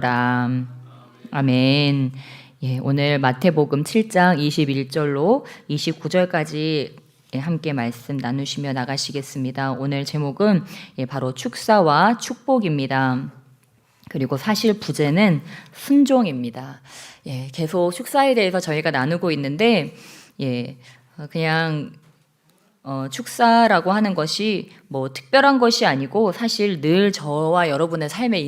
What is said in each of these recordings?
람. 아멘. 예, 오늘 마태복음 7장 21절로 29절까지 함께 말씀 나누시며 나가시겠습니다. 오늘 제목은 바로 축사와 축복입니다. 그리고 사실 부제는 순종입니다. 계속 축사에 대해서 저희가 나누고 있는데 그냥 축사라고 하는 것이 뭐 특별한 것이 아니고 사실 늘 저와 여러분의 삶에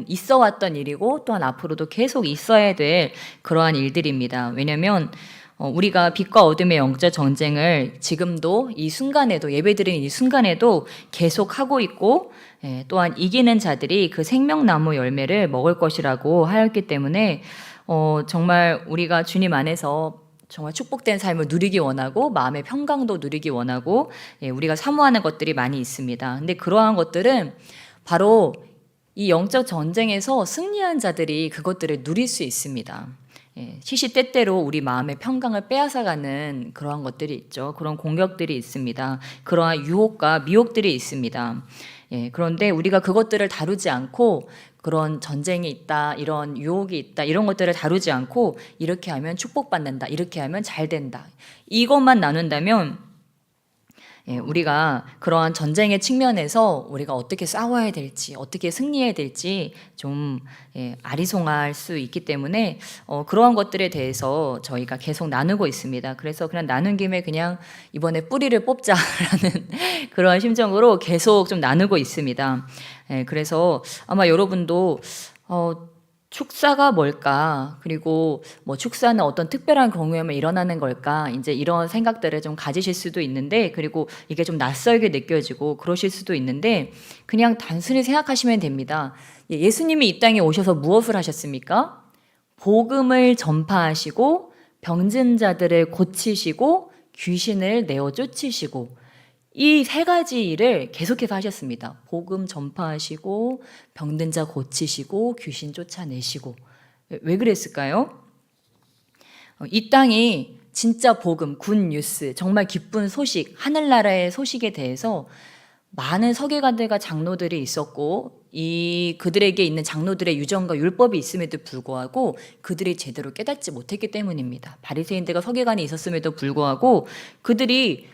있어 왔던 일이고 또한 앞으로도 계속 있어야 될 그러한 일들입니다. 왜냐하면 우리가 빛과 어둠의 영적 전쟁을 지금도 이 순간에도 예배드리는 이 순간에도 계속 하고 있고 또한 이기는 자들이 그 생명나무 열매를 먹을 것이라고 하였기 때문에 정말 우리가 주님 안에서 정말 축복된 삶을 누리기 원하고 마음의 평강도 누리기 원하고 우리가 사모하는 것들이 많이 있습니다. 근데 그러한 것들은 바로 이 영적 전쟁에서 승리한 자들이 그것들을 누릴 수 있습니다. 시시때때로 우리 마음의 평강을 빼앗아가는 그러한 것들이 있죠. 그런 공격들이 있습니다. 그러한 유혹과 미혹들이 있습니다. 그런데 우리가 그것들을 다루지 않고 그런 전쟁이 있다, 이런 유혹이 있다, 이런 것들을 다루지 않고 이렇게 하면 축복받는다, 이렇게 하면 잘 된다. 이것만 나눈다면 우리가 그러한 전쟁의 측면에서 우리가 어떻게 싸워야 될지, 어떻게 승리해야 될지 좀 아리송할 수 있기 때문에 그러한 것들에 대해서 저희가 계속 나누고 있습니다. 그래서 그냥 나눈 김에 그냥 이번에 뿌리를 뽑자라는 그러한 심정으로 계속 좀 나누고 있습니다. 그래서 아마 여러분도 축사가 뭘까? 그리고 뭐 축사는 어떤 특별한 경우에만 일어나는 걸까? 이제 이런 생각들을 좀 가지실 수도 있는데, 그리고 이게 좀 낯설게 느껴지고 그러실 수도 있는데, 그냥 단순히 생각하시면 됩니다. 예수님이 이 땅에 오셔서 무엇을 하셨습니까? 복음을 전파하시고, 병든 자들을 고치시고, 귀신을 내어 쫓으시고, 이 세 가지 일을 계속해서 하셨습니다. 복음 전파하시고 병든 자 고치시고 귀신 쫓아내시고. 왜 그랬을까요? 이 땅이 진짜 복음, 굿뉴스, 정말 기쁜 소식, 하늘나라의 소식에 대해서 많은 서기관들과 장로들이 있었고 그들에게 있는 장로들의 유전과 율법이 있음에도 불구하고 그들이 제대로 깨닫지 못했기 때문입니다. 바리새인들과 서기관이 있었음에도 불구하고 그들이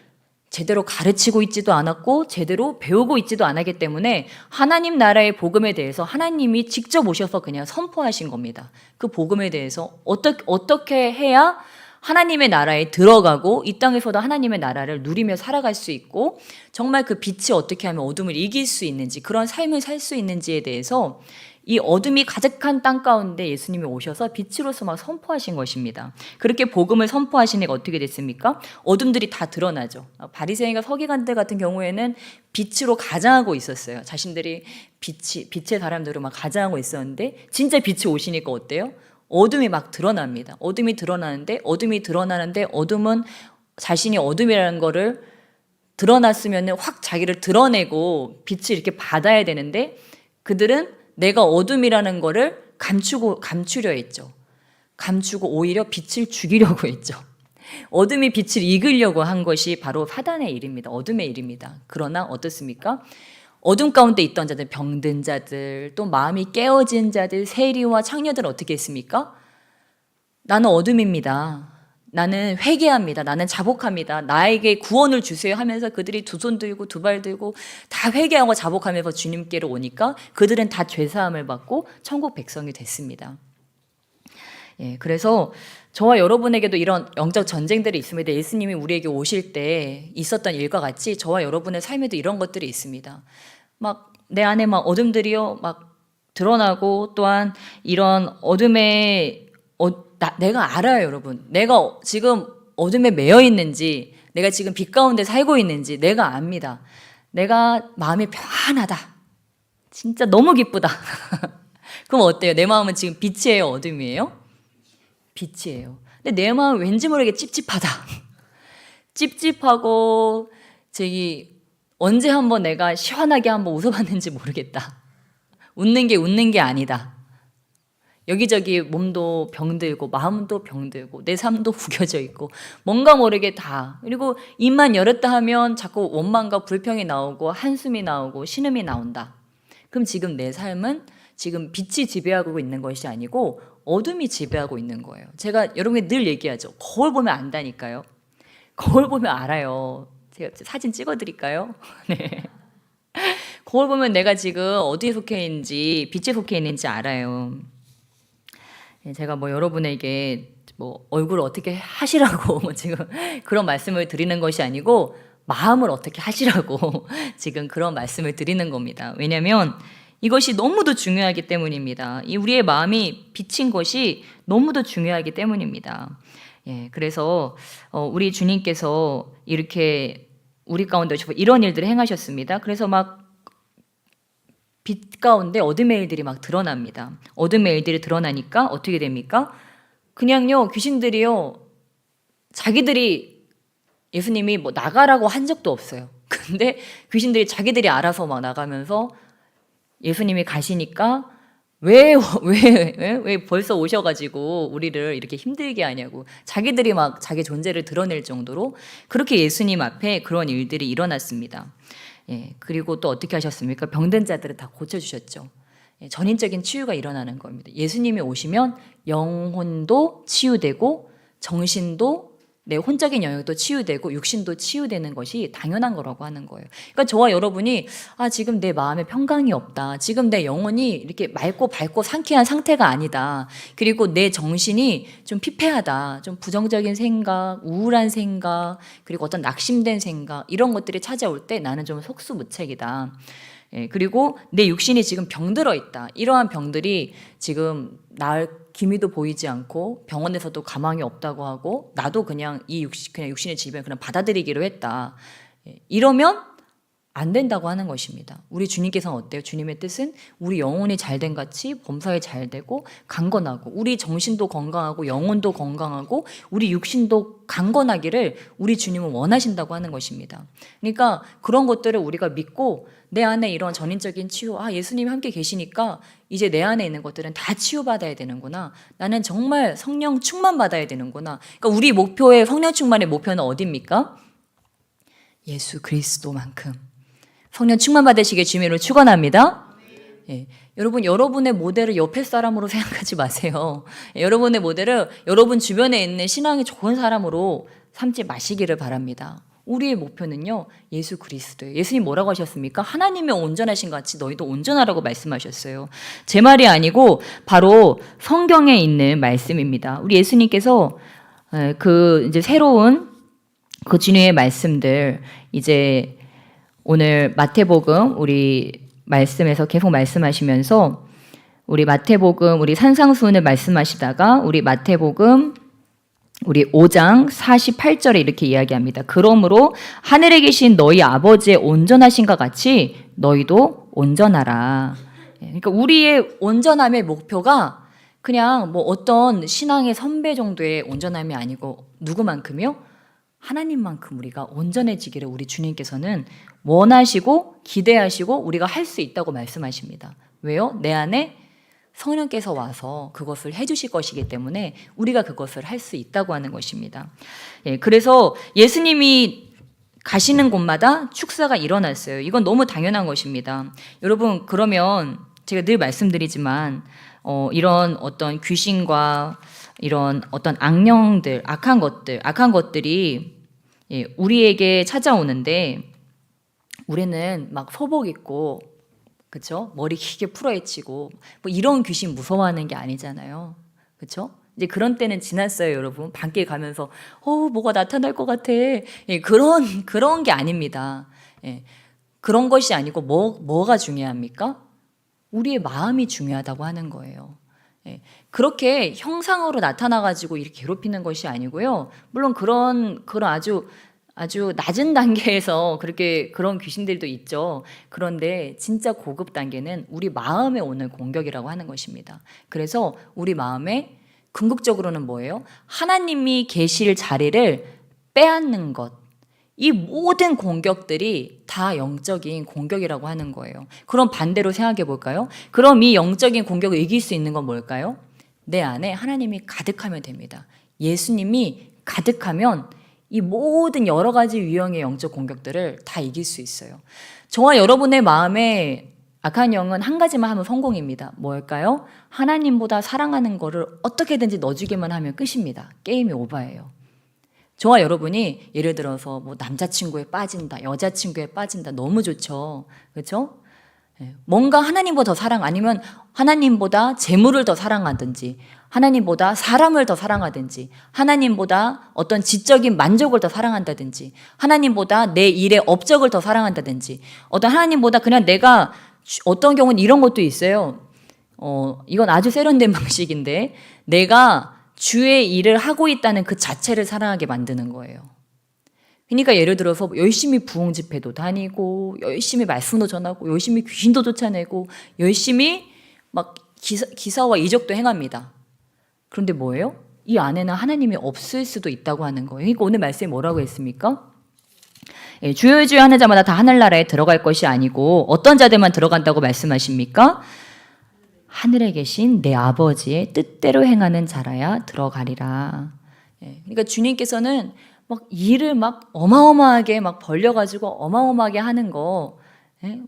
제대로 가르치고 있지도 않았고 제대로 배우고 있지도 않았기 때문에 하나님 나라의 복음에 대해서 하나님이 직접 오셔서 그냥 선포하신 겁니다. 그 복음에 대해서 어떻게 해야 하나님의 나라에 들어가고 이 땅에서도 하나님의 나라를 누리며 살아갈 수 있고 정말 그 빛이 어떻게 하면 어둠을 이길 수 있는지, 그런 삶을 살 수 있는지에 대해서 이 어둠이 가득한 땅 가운데 예수님이 오셔서 빛으로서 막 선포하신 것입니다. 그렇게 복음을 선포하시니까 어떻게 됐습니까? 어둠들이 다 드러나죠. 바리새인과 서기관들 같은 경우에는 빛으로 가장하고 있었어요. 자신들이 빛의 사람들로 막 가장하고 있었는데 진짜 빛이 오시니까 어때요? 어둠이 막 드러납니다. 어둠이 드러나는데 어둠은 자신이 어둠이라는 거를 드러났으면 확 자기를 드러내고 빛을 이렇게 받아야 되는데 그들은 내가 어둠이라는 거를 감추려 했죠. 감추고 오히려 빛을 죽이려고 했죠. 어둠이 빛을 이기려고 한 것이 바로 사단의 일입니다. 어둠의 일입니다. 그러나 어떻습니까? 어둠 가운데 있던 자들, 병든 자들, 또 마음이 깨어진 자들, 세리와 창녀들은 어떻게 했습니까? 나는 어둠입니다. 나는 회개합니다. 나는 자복합니다. 나에게 구원을 주세요 하면서 그들이 두 손 들고 두 발 들고 다 회개하고 자복하면서 주님께로 오니까 그들은 다 죄사함을 받고 천국 백성이 됐습니다. 그래서 저와 여러분에게도 이런 영적 전쟁들이 있습니다. 예수님이 우리에게 오실 때 있었던 일과 같이 저와 여러분의 삶에도 이런 것들이 있습니다. 막 내 안에 막 어둠들이요 막 드러나고 또한 이런 어둠에 내가 알아요, 여러분. 내가 지금 어둠에 매여 있는지, 내가 지금 빛 가운데 살고 있는지 내가 압니다. 내가 마음이 평안하다. 진짜 너무 기쁘다. 그럼 어때요? 내 마음은 지금 빛이에요, 어둠이에요? 빛이에요. 근데 내 마음은 왠지 모르게 찝찝하다. 찝찝하고 언제 한번 내가 시원하게 한번 웃어봤는지 모르겠다. 웃는 게 아니다. 여기저기 몸도 병들고 마음도 병들고 내 삶도 구겨져 있고 뭔가 모르게 다, 그리고 입만 열었다 하면 자꾸 원망과 불평이 나오고 한숨이 나오고 신음이 나온다. 그럼 지금 내 삶은 지금 빛이 지배하고 있는 것이 아니고 어둠이 지배하고 있는 거예요. 제가 여러분께 늘 얘기하죠. 거울 보면 안다니까요. 거울 보면 알아요. 제가 사진 찍어드릴까요? 네. 거울 보면 내가 지금 어디에 속해 있는지, 빛에 속해 있는지 알아요. 제가 뭐 여러분에게 뭐 얼굴을 어떻게 하시라고 뭐 지금 그런 말씀을 드리는 것이 아니고 마음을 어떻게 하시라고 지금 그런 말씀을 드리는 겁니다. 왜냐하면 이것이 너무도 중요하기 때문입니다. 이 우리의 마음이 비친 것이 너무도 중요하기 때문입니다. 예, 그래서 우리 주님께서 이렇게 우리 가운데 이런 일들을 행하셨습니다. 그래서 막 빛 가운데 어둠의 일들이 막 드러납니다. 어둠의 일들이 드러나니까 어떻게 됩니까? 그냥요, 귀신들이요, 자기들이 예수님이 뭐 나가라고 한 적도 없어요. 근데 귀신들이 자기들이 알아서 막 나가면서 예수님이 가시니까 왜 벌써 오셔가지고 우리를 이렇게 힘들게 하냐고 자기들이 막 자기 존재를 드러낼 정도로 그렇게 예수님 앞에 그런 일들이 일어났습니다. 예, 그리고 또 어떻게 하셨습니까? 병든 자들을 다 고쳐주셨죠. 예, 전인적인 치유가 일어나는 겁니다. 예수님이 오시면 영혼도 치유되고 정신도 내 혼적인 영역도 치유되고 육신도 치유되는 것이 당연한 거라고 하는 거예요. 그러니까 저와 여러분이 지금 내 마음에 평강이 없다. 지금 내 영혼이 이렇게 맑고 밝고 상쾌한 상태가 아니다. 그리고 내 정신이 좀 피폐하다. 좀 부정적인 생각, 우울한 생각, 그리고 어떤 낙심된 생각 이런 것들이 찾아올 때 나는 좀 속수무책이다. 예, 그리고 내 육신이 지금 병들어 있다. 이러한 병들이 지금 나을 기미도 보이지 않고 병원에서도 가망이 없다고 하고 나도 그냥 그냥 육신의 질병을 그냥 받아들이기로 했다. 예, 이러면 안 된다고 하는 것입니다. 우리 주님께서는 어때요? 주님의 뜻은 우리 영혼이 잘된 같이 범사에 잘 되고 강건하고 우리 정신도 건강하고 영혼도 건강하고 우리 육신도 강건하기를 우리 주님은 원하신다고 하는 것입니다. 그러니까 그런 것들을 우리가 믿고 내 안에 이런 전인적인 치유, 예수님이 함께 계시니까 이제 내 안에 있는 것들은 다 치유받아야 되는구나. 나는 정말 성령 충만 받아야 되는구나. 그러니까 우리 목표의 성령 충만의 목표는 어디입니까? 예수 그리스도만큼 성령 충만 받으시길 주님으로 축원합니다. 예, 여러분의 모델을 옆에 사람으로 생각하지 마세요. 여러분의 모델을 여러분 주변에 있는 신앙이 좋은 사람으로 삼지 마시기를 바랍니다. 우리의 목표는요, 예수 그리스도예요. 예수님 뭐라고 하셨습니까? 하나님의 온전하신 같이 너희도 온전하라고 말씀하셨어요. 제 말이 아니고 바로 성경에 있는 말씀입니다. 우리 예수님께서 이제 새로운 그 주님의 말씀들 이제 오늘 마태복음 우리 말씀에서 계속 말씀하시면서 우리 마태복음 우리 산상수훈을 말씀하시다가 우리 마태복음 우리 5장 48절에 이렇게 이야기합니다. 그러므로 하늘에 계신 너희 아버지의 온전하신과 같이 너희도 온전하라. 그러니까 우리의 온전함의 목표가 그냥 뭐 어떤 신앙의 선배 정도의 온전함이 아니고 누구만큼이요? 하나님만큼 우리가 온전해지기를 우리 주님께서는 원하시고 기대하시고 우리가 할 수 있다고 말씀하십니다. 왜요? 내 안에 성령께서 와서 그것을 해주실 것이기 때문에 우리가 그것을 할 수 있다고 하는 것입니다. 예, 그래서 예수님이 가시는 곳마다 축사가 일어났어요. 이건 너무 당연한 것입니다. 여러분, 그러면 제가 늘 말씀드리지만 이런 어떤 귀신과 이런 어떤 악령들, 악한 것들이 우리에게 찾아오는데 우리는 막 소복 입고 그렇죠? 머리 길게 풀어헤치고 뭐 이런 귀신 무서워하는 게 아니잖아요. 그렇죠? 이제 그런 때는 지났어요, 여러분. 밖에 가면서 뭐가 나타날 것 같아. 그런 게 아닙니다. 그런 것이 아니고 뭐가 중요합니까? 우리의 마음이 중요하다고 하는 거예요. 그렇게 형상으로 나타나가지고 이렇게 괴롭히는 것이 아니고요. 물론 그런 아주 낮은 단계에서 그런 귀신들도 있죠. 그런데 진짜 고급 단계는 우리 마음에 오는 공격이라고 하는 것입니다. 그래서 우리 마음에 궁극적으로는 뭐예요? 하나님이 계실 자리를 빼앗는 것. 이 모든 공격들이 다 영적인 공격이라고 하는 거예요. 그럼 반대로 생각해 볼까요? 그럼 이 영적인 공격을 이길 수 있는 건 뭘까요? 내 안에 하나님이 가득하면 됩니다. 예수님이 가득하면 이 모든 여러 가지 유형의 영적 공격들을 다 이길 수 있어요. 저와 여러분의 마음에 악한 영은 한 가지만 하면 성공입니다. 뭘까요? 하나님보다 사랑하는 거를 어떻게든지 넣어주기만 하면 끝입니다. 게임이 오버예요. 저와 여러분이 예를 들어서 뭐 남자친구에 빠진다, 여자친구에 빠진다, 너무 좋죠. 그렇죠? 뭔가 하나님보다 더 사랑, 아니면 하나님보다 재물을 더 사랑하든지, 하나님보다 사람을 더 사랑하든지, 하나님보다 어떤 지적인 만족을 더 사랑한다든지, 하나님보다 내 일의 업적을 더 사랑한다든지, 어떤 하나님보다 그냥 내가, 어떤 경우는 이런 것도 있어요. 이건 아주 세련된 방식인데, 내가 주의 일을 하고 있다는 그 자체를 사랑하게 만드는 거예요. 그러니까 예를 들어서 열심히 부흥 집회도 다니고, 열심히 말씀도 전하고, 열심히 귀신도 쫓아내고, 열심히 막 기사와 이적도 행합니다. 그런데 뭐예요? 이 안에는 하나님이 없을 수도 있다고 하는 거예요. 그러니까 오늘 말씀이 뭐라고 했습니까? 주여 주여 하는 자마다 다 하늘나라에 들어갈 것이 아니고 어떤 자들만 들어간다고 말씀하십니까? 하늘에 계신 내 아버지의 뜻대로 행하는 자라야 들어가리라. 그러니까 주님께서는 막 일을 막 어마어마하게 막 벌려가지고 어마어마하게 하는 거,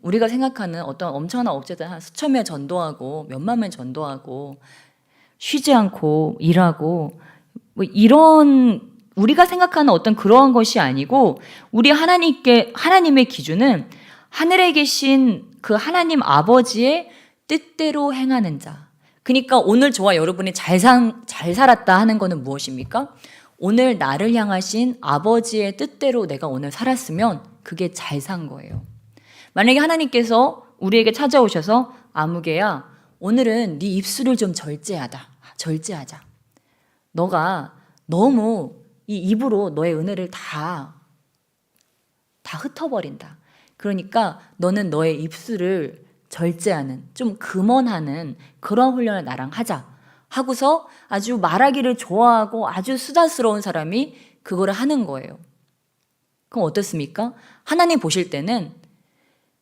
우리가 생각하는 어떤 엄청난 업체들 한 수천 명 전도하고 몇만 명 전도하고 쉬지 않고 일하고 뭐 이런 우리가 생각하는 어떤 그러한 것이 아니고, 우리 하나님의 기준은 하늘에 계신 그 하나님 아버지의 뜻대로 행하는 자. 그러니까 오늘 저와 여러분이 잘 살았다 하는 것은 무엇입니까? 오늘 나를 향하신 아버지의 뜻대로 내가 오늘 살았으면 그게 잘 산 거예요. 만약에 하나님께서 우리에게 찾아오셔서 아무개야, 오늘은 네 입술을 좀 절제하자. 너가 너무 이 입으로 너의 은혜를 다 흩어버린다. 그러니까 너는 너의 입술을 절제하는, 좀 금언하는 그런 훈련을 나랑 하자 하고서 아주 말하기를 좋아하고 아주 수다스러운 사람이 그거를 하는 거예요. 그럼 어떻습니까? 하나님 보실 때는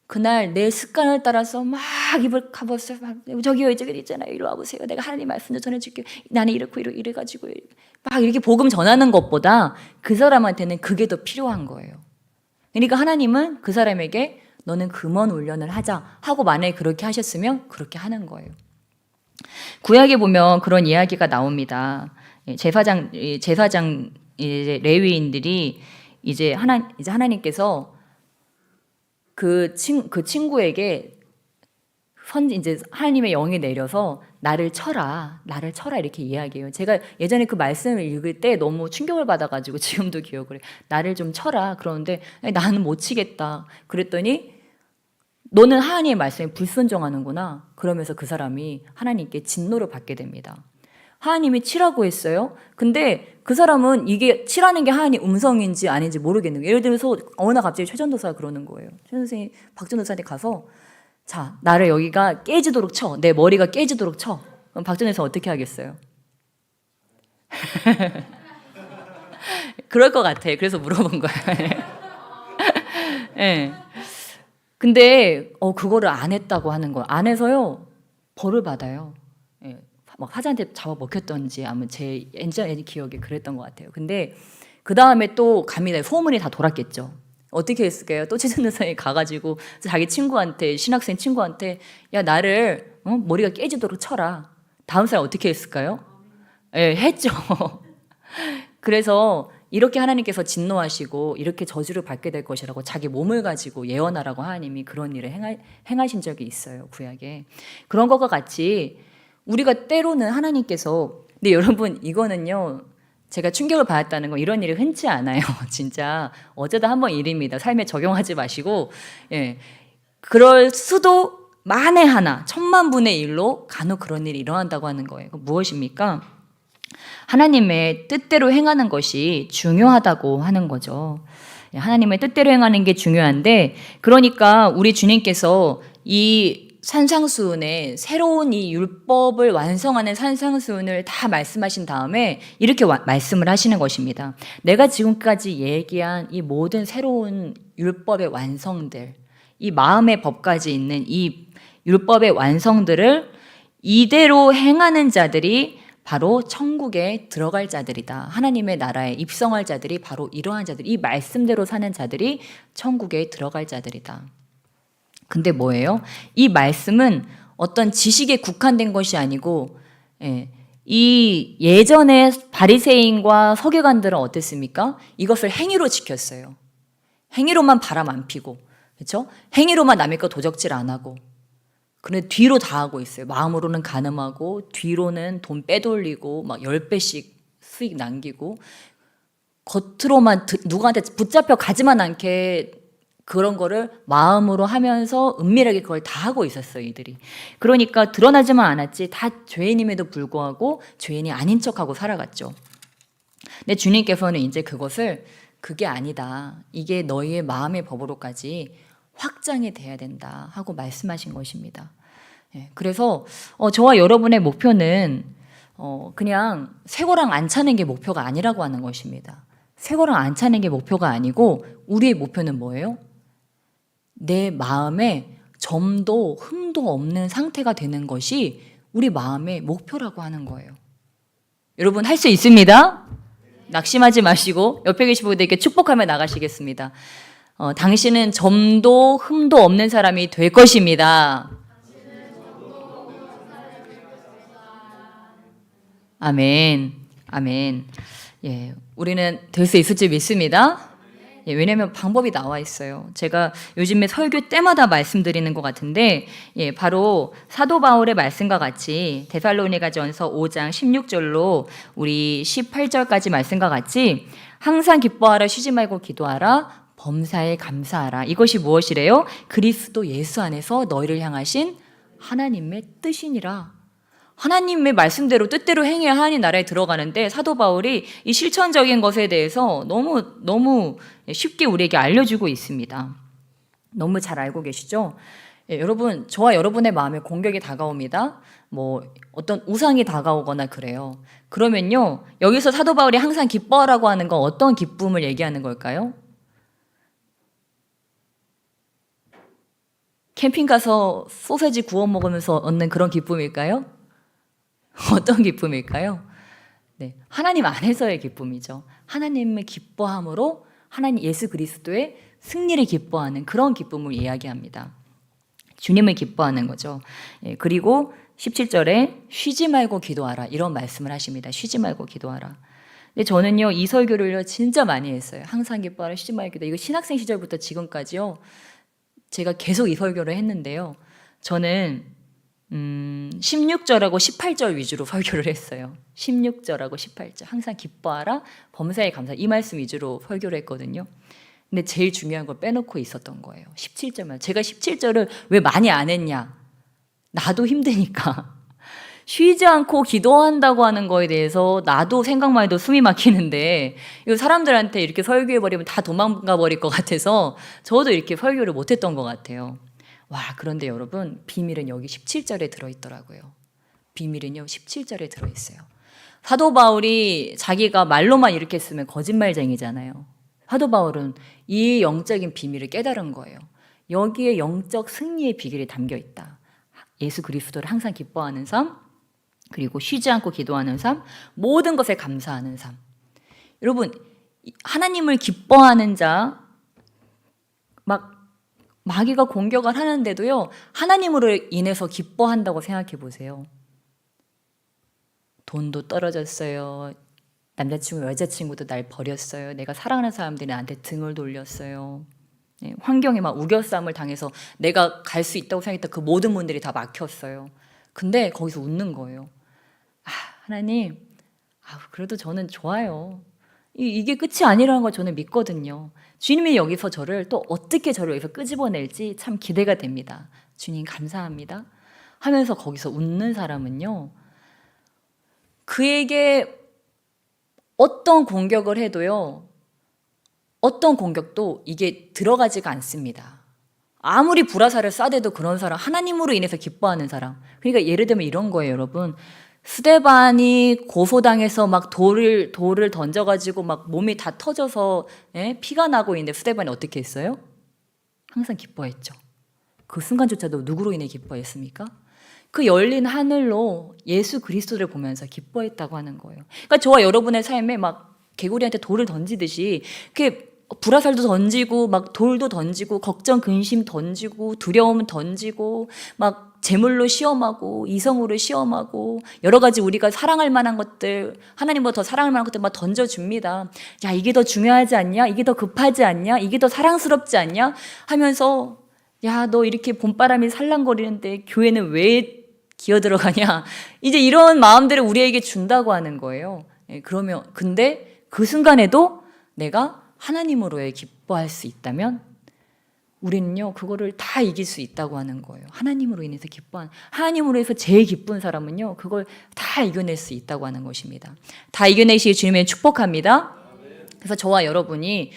그날 내 습관을 따라서 막 입을 가버렸어요. 저기요, 저기 있잖아요. 이리 와보세요. 내가 하나님 말씀 좀 전해줄게요. 나는 이렇고 이래가지고 막 이렇게 복음 전하는 것보다 그 사람한테는 그게 더 필요한 거예요. 그러니까 하나님은 그 사람에게 너는 금언 훈련을 하자 하고 만약에 그렇게 하셨으면 그렇게 하는 거예요. 구약에 보면 그런 이야기가 나옵니다. 제사장 이제 레위인들이 이제 하나님께서 그 친구에게 이제 하나님의 영이 내려서 나를 쳐라 이렇게 이야기해요. 제가 예전에 그 말씀을 읽을 때 너무 충격을 받아가지고 지금도 기억을 해요. 나를 좀 쳐라. 그러는데 나는 못 치겠다. 그랬더니 너는 하나님의 말씀에 불순종하는구나. 그러면서 그 사람이 하나님께 진노를 받게 됩니다. 하나님이 치라고 했어요. 근데 그 사람은 이게 치라는 게 하나님 음성인지 아닌지 모르겠는 거예요. 예를 들어서 어느 날 갑자기 최 전도사가 그러는 거예요. 최 선생님, 박 전도사한테 가서 자, 나를 여기가 깨지도록 쳐. 내 머리가 깨지도록 쳐. 그럼 박 전도사 어떻게 하겠어요? 그럴 것 같아. 그래서 물어본 거예요. 네. 근데 그거를 안 했다고 하는 거예요. 안 해서요, 벌을 받아요. 막 사자한테 잡아먹혔던지 아마 제 예전 기억에 그랬던 것 같아요. 근데 그 다음에 또 갑니다. 소문이 다 돌았겠죠. 어떻게 했을까요? 또 최전도사에 가가지고 자기 친구한테, 신학생 친구한테 야, 나를 머리가 깨지도록 쳐라. 다음 살 어떻게 했을까요? 했죠. 그래서 이렇게 하나님께서 진노하시고 이렇게 저주를 받게 될 것이라고 자기 몸을 가지고 예언하라고 하나님이 그런 일을 행하신 적이 있어요. 구약에. 그런 것과 같이 우리가 때로는 하나님께서, 근데 여러분 이거는요, 제가 충격을 받았다는 건 이런 일이 흔치 않아요. 진짜 어쩌다 한 번 일입니다. 삶에 적용하지 마시고, 그럴 수도 만에 하나, 1000만분의 1로 간혹 그런 일이 일어난다고 하는 거예요. 무엇입니까? 하나님의 뜻대로 행하는 것이 중요하다고 하는 거죠. 하나님의 뜻대로 행하는 게 중요한데, 그러니까 우리 주님께서 이 산상수훈에 새로운 이 율법을 완성하는 산상수훈을 다 말씀하신 다음에 이렇게 말씀을 하시는 것입니다. 내가 지금까지 얘기한 이 모든 새로운 율법의 완성들, 이 마음의 법까지 있는 이 율법의 완성들을 이대로 행하는 자들이 바로 천국에 들어갈 자들이다. 하나님의 나라에 입성할 자들이 바로 이러한 자들, 이 말씀대로 사는 자들이 천국에 들어갈 자들이다. 근데 뭐예요? 이 말씀은 어떤 지식에 국한된 것이 아니고, 이 예전에 바리새인과 서기관들은 어땠습니까? 이것을 행위로 지켰어요. 행위로만 바람 안 피고, 그렇죠? 행위로만 남의 거 도적질 안 하고, 그런데 뒤로 다 하고 있어요. 마음으로는 간음하고, 뒤로는 돈 빼돌리고, 막 10배씩 수익 남기고, 겉으로만 누구한테 붙잡혀 가지만 않게 그런 거를 마음으로 하면서 은밀하게 그걸 다 하고 있었어요, 이들이. 그러니까 드러나지만 않았지 다 죄인임에도 불구하고 죄인이 아닌 척하고 살아갔죠. 근데 주님께서는 이제 그것을 그게 아니다. 이게 너희의 마음의 법으로까지 확장이 돼야 된다 하고 말씀하신 것입니다. 그래서 저와 여러분의 목표는 그냥 쇠고랑 안 차는 게 목표가 아니라고 하는 것입니다. 쇠고랑 안 차는 게 목표가 아니고 우리의 목표는 뭐예요? 내 마음에 점도 흠도 없는 상태가 되는 것이 우리 마음의 목표라고 하는 거예요. 여러분 할 수 있습니다. 낙심하지 마시고 옆에 계신 분들에게 축복하며 나가시겠습니다. 당신은 점도 흠도 없는 사람이 될 것입니다. 아멘. 아멘. 예, 우리는 될 수 있을지 믿습니다. 예, 왜냐하면 방법이 나와 있어요. 제가 요즘에 설교 때마다 말씀드리는 것 같은데, 바로 사도 바울의 말씀과 같이 데살로니가전서 5장 16절로 우리 18절까지 말씀과 같이 항상 기뻐하라, 쉬지 말고 기도하라, 범사에 감사하라. 이것이 무엇이래요? 그리스도 예수 안에서 너희를 향하신 하나님의 뜻이니라. 하나님의 말씀대로 뜻대로 행해야 하나님 나라에 들어가는데 사도 바울이 이 실천적인 것에 대해서 너무 쉽게 우리에게 알려주고 있습니다. 너무 잘 알고 계시죠? 여러분, 저와 여러분의 마음에 공격이 다가옵니다. 어떤 우상이 다가오거나 그래요. 그러면요, 여기서 사도 바울이 항상 기뻐하라고 하는 건 어떤 기쁨을 얘기하는 걸까요? 캠핑 가서 소세지 구워 먹으면서 얻는 그런 기쁨일까요? 어떤 기쁨일까요? 네, 하나님 안에서의 기쁨이죠. 하나님의 기뻐함으로 하나님 예수 그리스도의 승리를 기뻐하는 그런 기쁨을 이야기합니다. 주님을 기뻐하는 거죠. 그리고 17절에 쉬지 말고 기도하라 이런 말씀을 하십니다. 쉬지 말고 기도하라. 근데 저는요 이 설교를요 진짜 많이 했어요. 항상 기뻐하라, 쉬지 말고 기도. 이거 신학생 시절부터 지금까지요 제가 계속 이 설교를 했는데요. 저는 16절하고 18절 위주로 설교를 했어요. 16절하고 18절. 항상 기뻐하라, 범사에 감사. 이 말씀 위주로 설교를 했거든요. 근데 제일 중요한 걸 빼놓고 있었던 거예요. 17절만. 제가 17절을 왜 많이 안 했냐? 나도 힘드니까. 쉬지 않고 기도한다고 하는 거에 대해서 나도 생각만 해도 숨이 막히는데 이거 사람들한테 이렇게 설교해버리면 다 도망가 버릴 것 같아서 저도 이렇게 설교를 못했던 것 같아요. 와, 그런데 여러분 비밀은 여기 17절에 들어있더라고요. 비밀은요 17절에 들어있어요. 사도 바울이 자기가 말로만 이렇게 쓰면 거짓말쟁이잖아요. 사도 바울은 이 영적인 비밀을 깨달은 거예요. 여기에 영적 승리의 비결이 담겨 있다. 예수 그리스도를 항상 기뻐하는 삶, 그리고 쉬지 않고 기도하는 삶, 모든 것에 감사하는 삶. 여러분 하나님을 기뻐하는 자, 마귀가 공격을 하는데도요 하나님으로 인해서 기뻐한다고 생각해 보세요. 돈도 떨어졌어요. 남자친구 여자친구도 날 버렸어요. 내가 사랑하는 사람들이 나한테 등을 돌렸어요. 환경에 막 우겨싸움을 당해서 내가 갈 수 있다고 생각했던 그 모든 문들이 다 막혔어요. 근데 거기서 웃는 거예요. 하나님, 그래도 저는 좋아요. 이게 끝이 아니라는 걸 저는 믿거든요. 주님이 여기서 저를 또 어떻게 저를 여기서 끄집어낼지 참 기대가 됩니다. 주님 감사합니다 하면서 거기서 웃는 사람은요, 그에게 어떤 공격을 해도요, 어떤 공격도 이게 들어가지가 않습니다. 아무리 불화살을 쏴대도 그런 사람, 하나님으로 인해서 기뻐하는 사람. 그러니까 예를 들면 이런 거예요, 여러분. 스데반이 고소당해서 막 돌을 던져가지고 막 몸이 다 터져서 피가 나고 있는데 스데반이 어떻게 했어요? 항상 기뻐했죠. 그 순간조차도 누구로 인해 기뻐했습니까? 그 열린 하늘로 예수 그리스도를 보면서 기뻐했다고 하는 거예요. 그러니까 저와 여러분의 삶에 막 개구리한테 돌을 던지듯이 그게 불화살도 던지고 막 돌도 던지고 걱정 근심 던지고 두려움 던지고 막 재물로 시험하고 이성으로 시험하고 여러 가지 우리가 사랑할 만한 것들, 하나님보다 더 사랑할 만한 것들 막 던져줍니다. 야, 이게 더 중요하지 않냐? 이게 더 급하지 않냐? 이게 더 사랑스럽지 않냐? 하면서 야, 너 이렇게 봄바람이 살랑거리는데 교회는 왜 기어들어가냐? 이제 이런 마음들을 우리에게 준다고 하는 거예요. 그러면 근데 그 순간에도 내가 하나님으로의 기뻐할 수 있다면 우리는요 그거를 다 이길 수 있다고 하는 거예요. 하나님으로 인해서 하나님으로 해서 제일 기쁜 사람은요 그걸 다 이겨낼 수 있다고 하는 것입니다. 다 이겨내시길 주님의 축복합니다. 그래서 저와 여러분이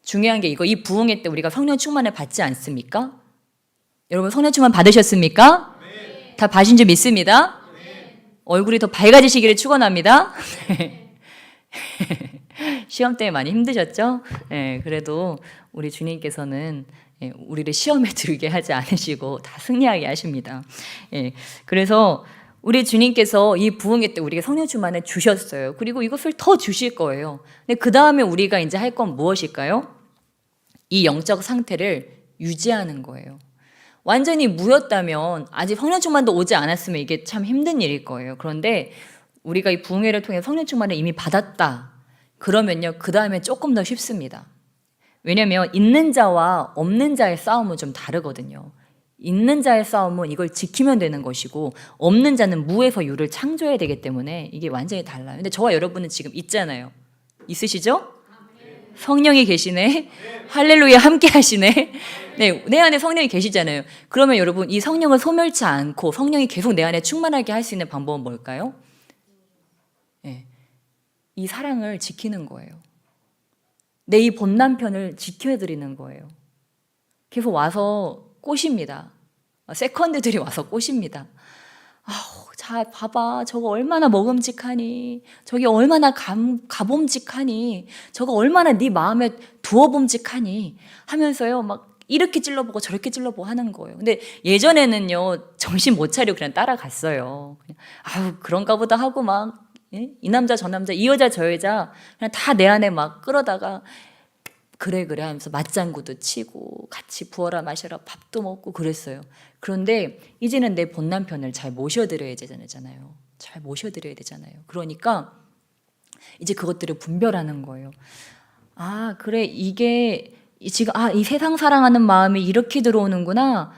중요한 게 이 부흥회 때 우리가 성령 충만을 받지 않습니까? 여러분 성령 충만 받으셨습니까? 네. 다 받으신 줄 믿습니다. 네. 얼굴이 더 밝아지시기를 축원합니다. 시험 때문에 많이 힘드셨죠? 네, 그래도 우리 주님께서는 우리를 시험에 들게 하지 않으시고 다 승리하게 하십니다. 그래서 우리 주님께서 이 부흥회 때 우리가 성령 충만을 주셨어요. 그리고 이것을 더 주실 거예요. 근데 그 다음에 우리가 이제 할 건 무엇일까요? 이 영적 상태를 유지하는 거예요. 완전히 무였다면 아직 성령 충만도 오지 않았으면 이게 참 힘든 일일 거예요. 그런데 우리가 이 부흥회를 통해 성령 충만을 이미 받았다. 그러면요, 그 다음에 조금 더 쉽습니다. 왜냐면 있는 자와 없는 자의 싸움은 좀 다르거든요. 있는 자의 싸움은 이걸 지키면 되는 것이고 없는 자는 무에서 유를 창조해야 되기 때문에 이게 완전히 달라요. 근데 저와 여러분은 지금 있잖아요. 있으시죠? 성령이 계시네. 할렐루야 함께 하시네. 네, 내 안에 성령이 계시잖아요. 그러면 여러분 이 성령을 소멸치 않고 성령이 계속 내 안에 충만하게 할 수 있는 방법은 뭘까요? 네, 이 사랑을 지키는 거예요. 내 이 본남편을 지켜드리는 거예요. 계속 와서 꼬십니다. 세컨드들이 와서 꼬십니다. 아우, 자, 봐봐. 저거 얼마나 먹음직하니. 저게 얼마나 가봄직하니. 저거 얼마나 네 마음에 두어봄직하니. 하면서요, 막 이렇게 찔러보고 저렇게 찔러보고 하는 거예요. 근데 예전에는요, 정신 못 차리고 그냥 따라갔어요. 그냥, 아우, 그런가 보다 하고 막, 예? 이 남자 저 남자 이 여자 저 여자 그냥 다 내 안에 막 끌어다가 그래 하면서 맞장구도 치고 같이 부어라 마셔라 밥도 먹고 그랬어요. 그런데 이제는 내 본남편을 잘 모셔드려야 되잖아요. 잘 모셔드려야 되잖아요. 그러니까 이제 그것들을 분별하는 거예요. 아, 그래, 이게 지금 이 세상 사랑하는 마음이 이렇게 들어오는구나.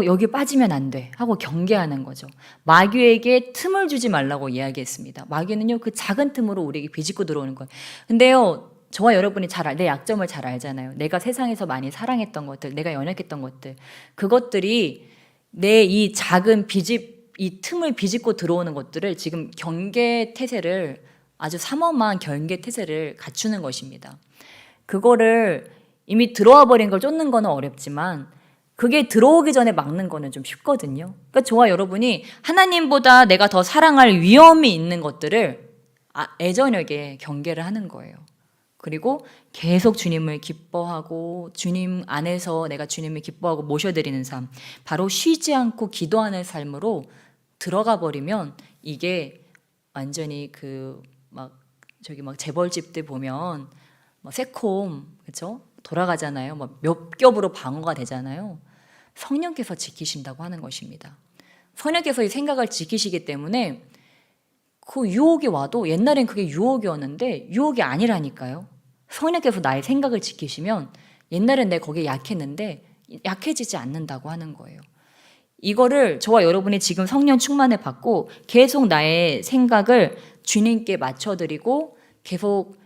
여기 빠지면 안 돼 하고 경계하는 거죠. 마귀에게 틈을 주지 말라고 이야기했습니다. 마귀는요 그 작은 틈으로 우리에게 비집고 들어오는 거예요. 근데요 저와 여러분이 내 약점을 잘 알잖아요. 내가 세상에서 많이 사랑했던 것들, 내가 연약했던 것들, 그것들이 내 이 작은 이 틈을 비집고 들어오는 것들을 지금 경계 태세를 아주 삼엄한 경계 태세를 갖추는 것입니다. 그거를 이미 들어와 버린 걸 쫓는 거는 어렵지만 그게 들어오기 전에 막는 거는 좀 쉽거든요. 그러니까 저와 여러분이 하나님보다 내가 더 사랑할 위험이 있는 것들을 애저녁에 경계를 하는 거예요. 그리고 계속 주님을 기뻐하고 주님 안에서 내가 주님을 기뻐하고 모셔드리는 삶, 바로 쉬지 않고 기도하는 삶으로 들어가 버리면 이게 완전히 막 재벌집들 보면 새콤 그렇죠? 돌아가잖아요. 몇 겹으로 방어가 되잖아요. 성령께서 지키신다고 하는 것입니다. 성령께서 이 생각을 지키시기 때문에 그 유혹이 와도 옛날엔 그게 유혹이었는데 유혹이 아니라니까요. 성령께서 나의 생각을 지키시면 옛날엔 내가 거기에 약했는데 약해지지 않는다고 하는 거예요. 이거를 저와 여러분이 지금 성령 충만을 받고 계속 나의 생각을 주님께 맞춰드리고 계속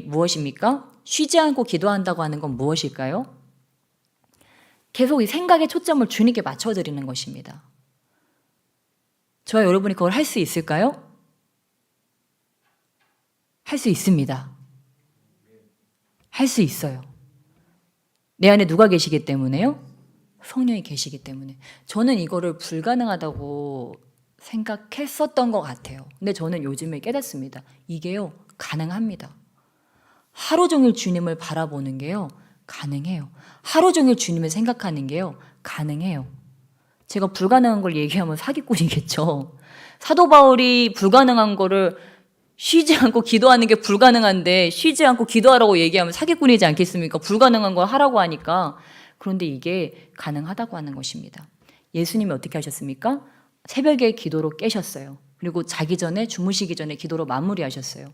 무엇입니까? 쉬지 않고 기도한다고 하는 건 무엇일까요? 계속 이 생각의 초점을 주님께 맞춰드리는 것입니다. 저와 여러분이 그걸 할 수 있을까요? 할 수 있습니다. 할 수 있어요. 내 안에 누가 계시기 때문에요? 성령이 계시기 때문에. 저는 이거를 불가능하다고 생각했었던 것 같아요. 근데 저는 요즘에 깨닫습니다. 이게요, 가능합니다. 하루 종일 주님을 바라보는 게요, 가능해요. 하루 종일 주님을 생각하는 게요, 가능해요. 제가 불가능한 걸 얘기하면 사기꾼이겠죠. 사도 바울이 불가능한 거를 쉬지 않고 기도하는 게 불가능한데 쉬지 않고 기도하라고 얘기하면 사기꾼이지 않겠습니까? 불가능한 걸 하라고 하니까. 그런데 이게 가능하다고 하는 것입니다. 예수님이 어떻게 하셨습니까? 새벽에 기도로 깨셨어요. 그리고 자기 전에 주무시기 전에 기도로 마무리하셨어요.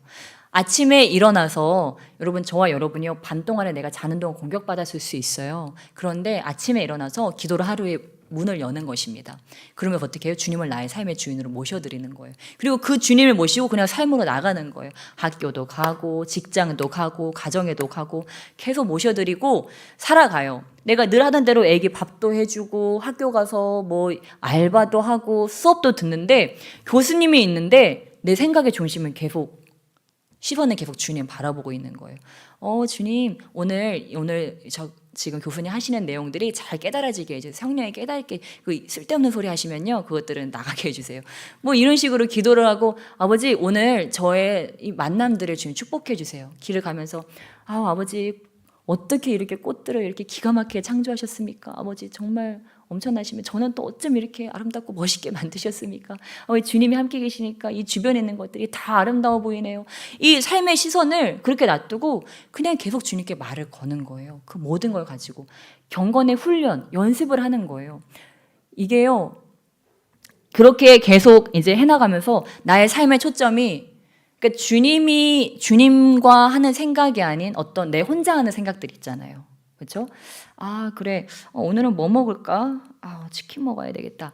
아침에 일어나서 여러분 저와 여러분이요 밤 동안에 내가 자는 동안 공격받았을 수 있어요. 그런데 아침에 일어나서 기도로 하루에 문을 여는 것입니다. 그러면 어떻게 해요? 주님을 나의 삶의 주인으로 모셔드리는 거예요. 그리고 그 주님을 모시고 그냥 삶으로 나가는 거예요. 학교도 가고 직장도 가고 가정에도 가고 계속 모셔드리고 살아가요. 내가 늘 하던 대로 애기 밥도 해주고 학교 가서 뭐 알바도 하고 수업도 듣는데 교수님이 있는데 내 생각의 중심은 계속 시선은 계속 주님 바라보고 있는 거예요. 주님 오늘 지금 교수님 하시는 내용들이 잘 깨달아지게 해주세요. 성령이 깨닫게 그 쓸데없는 소리 하시면요 그것들은 나가게 해주세요. 뭐 이런 식으로 기도를 하고 아버지 오늘 저의 이 만남들을 주님 축복해 주세요. 길을 가면서 아버지 어떻게 이렇게 꽃들을 이렇게 기가 막히게 창조하셨습니까? 아버지 정말 엄청나시면 저는 또 어쩜 이렇게 아름답고 멋있게 만드셨습니까? 주님이 함께 계시니까 이 주변에 있는 것들이 다 아름다워 보이네요. 이 삶의 시선을 그렇게 놔두고 그냥 계속 주님께 말을 거는 거예요. 그 모든 걸 가지고 경건의 훈련, 연습을 하는 거예요. 이게요. 그렇게 계속 이제 해나가면서 나의 삶의 초점이 그러니까 주님과 하는 생각이 아닌 어떤 내 혼자 하는 생각들 있잖아요. 그렇죠? 그래. 오늘은 뭐 먹을까? 치킨 먹어야 되겠다.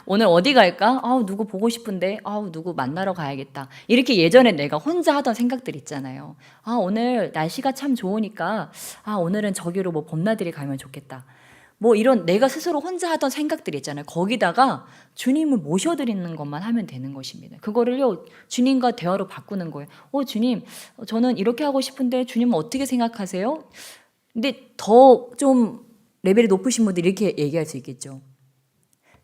오늘 어디 갈까? 누구 보고 싶은데. 누구 만나러 가야겠다. 이렇게 예전에 내가 혼자 하던 생각들 있잖아요. 오늘 날씨가 참 좋으니까 오늘은 저기로 뭐 봄나들이 가면 좋겠다. 뭐 이런 내가 스스로 혼자 하던 생각들이 있잖아요. 거기다가 주님을 모셔드리는 것만 하면 되는 것입니다. 그거를요 주님과 대화로 바꾸는 거예요. 주님 저는 이렇게 하고 싶은데 주님은 어떻게 생각하세요? 근데 더 좀 레벨이 높으신 분들이 이렇게 얘기할 수 있겠죠.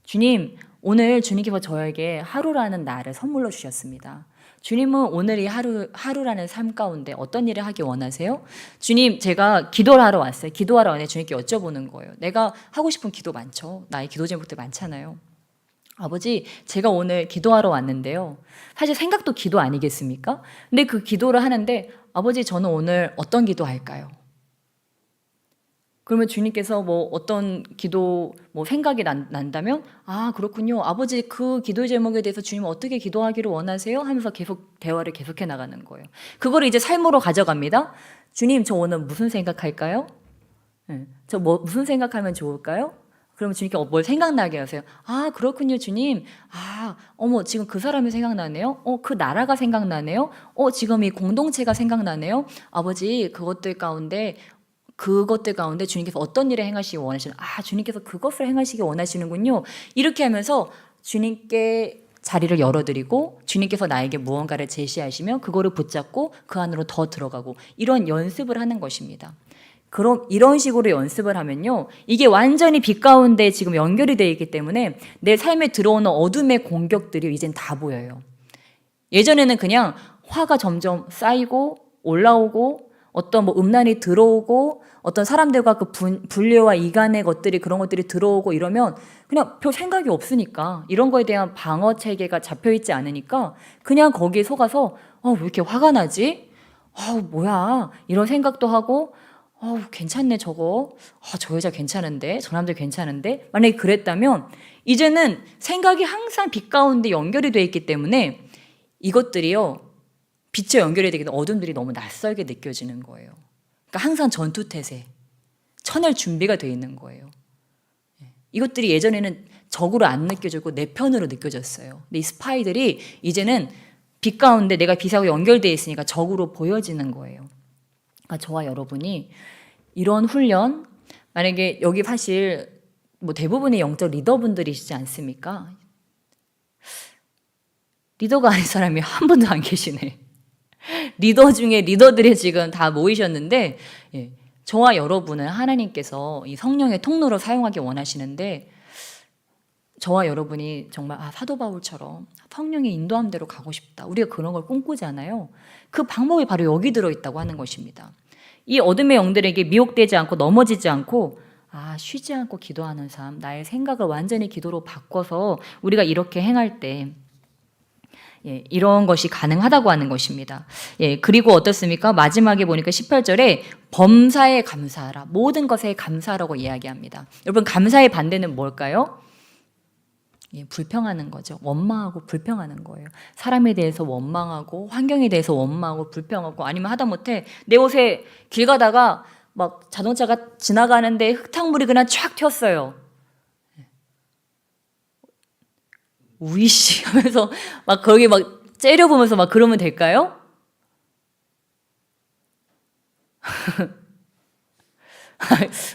주님 오늘 주님께서 저에게 하루라는 날을 선물로 주셨습니다. 주님은 오늘 이 하루라는 삶 가운데 어떤 일을 하기 원하세요? 주님 제가 기도를 하러 왔어요. 기도하러 왔는데 주님께 여쭤보는 거예요. 내가 하고 싶은 기도 많죠. 나의 기도 제목들 많잖아요. 아버지 제가 오늘 기도하러 왔는데요. 사실 생각도 기도 아니겠습니까? 근데 그 기도를 하는데 아버지 저는 오늘 어떤 기도 할까요? 그러면 주님께서 뭐 어떤 기도 뭐 생각이 난다면 그렇군요. 아버지 그 기도 제목에 대해서 주님 어떻게 기도하기를 원하세요? 하면서 계속 대화를 계속해 나가는 거예요. 그거를 이제 삶으로 가져갑니다. 주님 저 오늘 무슨 생각할까요? 저 무슨 생각하면 좋을까요? 그러면 주님께 뭘 생각나게 하세요. 그렇군요 주님. 어머 지금 그 사람이 생각나네요. 그 나라가 생각나네요. 지금 이 공동체가 생각나네요. 아버지 그것들 가운데 주님께서 어떤 일을 행하시기 원하시는 주님께서 그것을 행하시기 원하시는군요. 이렇게 하면서 주님께 자리를 열어드리고 주님께서 나에게 무언가를 제시하시면 그거를 붙잡고 그 안으로 더 들어가고 이런 연습을 하는 것입니다. 그럼 이런 식으로 연습을 하면요. 이게 완전히 빛 가운데 지금 연결이 되어 있기 때문에 내 삶에 들어오는 어둠의 공격들이 이젠 다 보여요. 예전에는 그냥 화가 점점 쌓이고 올라오고 어떤 뭐 음란이 들어오고 어떤 사람들과 그 분류와 이간의 것들이 그런 것들이 들어오고 이러면 그냥 별 생각이 없으니까 이런 거에 대한 방어 체계가 잡혀 있지 않으니까 그냥 거기에 속아서 왜 이렇게 화가 나지? 뭐야 이런 생각도 하고 괜찮네 저거 저 여자 괜찮은데 저 남자 괜찮은데 만약에 그랬다면 이제는 생각이 항상 빛 가운데 연결이 돼 있기 때문에 이것들이요 빛에 연결이 되기 때문에 어둠들이 너무 낯설게 느껴지는 거예요. 그러니까 항상 전투태세, 쳐낼 준비가 되어 있는 거예요. 이것들이 예전에는 적으로 안 느껴지고 내 편으로 느껴졌어요. 근데 이 스파이들이 이제는 빛 가운데 내가 빛하고 연결되어 있으니까 적으로 보여지는 거예요. 그러니까 저와 여러분이 이런 훈련, 만약에 여기 사실 뭐 대부분의 영적 리더분들이시지 않습니까? 리더가 아닌 사람이 한 분도 안 계시네. 리더 중에 리더들이 지금 다 모이셨는데 저와 여러분은 하나님께서 이 성령의 통로로 사용하기 원하시는데 저와 여러분이 정말 사도 바울처럼 성령의 인도함대로 가고 싶다. 우리가 그런 걸 꿈꾸잖아요. 그 방법이 바로 여기 들어있다고 하는 것입니다. 이 어둠의 영들에게 미혹되지 않고 넘어지지 않고 쉬지 않고 기도하는 삶, 나의 생각을 완전히 기도로 바꿔서 우리가 이렇게 행할 때 예, 이런 것이 가능하다고 하는 것입니다. 예, 그리고 어떻습니까? 마지막에 보니까 18절에 범사에 감사하라. 모든 것에 감사하라고 이야기합니다. 여러분, 감사의 반대는 뭘까요? 예, 불평하는 거죠. 원망하고 불평하는 거예요. 사람에 대해서 원망하고 환경에 대해서 원망하고 불평하고, 아니면 하다못해 내 옷에 길 가다가 막 자동차가 지나가는데 흙탕물이 그냥 쫙 튀었어요. 우이씨 하면서 막 거기 막 째려보면서 막 그러면 될까요?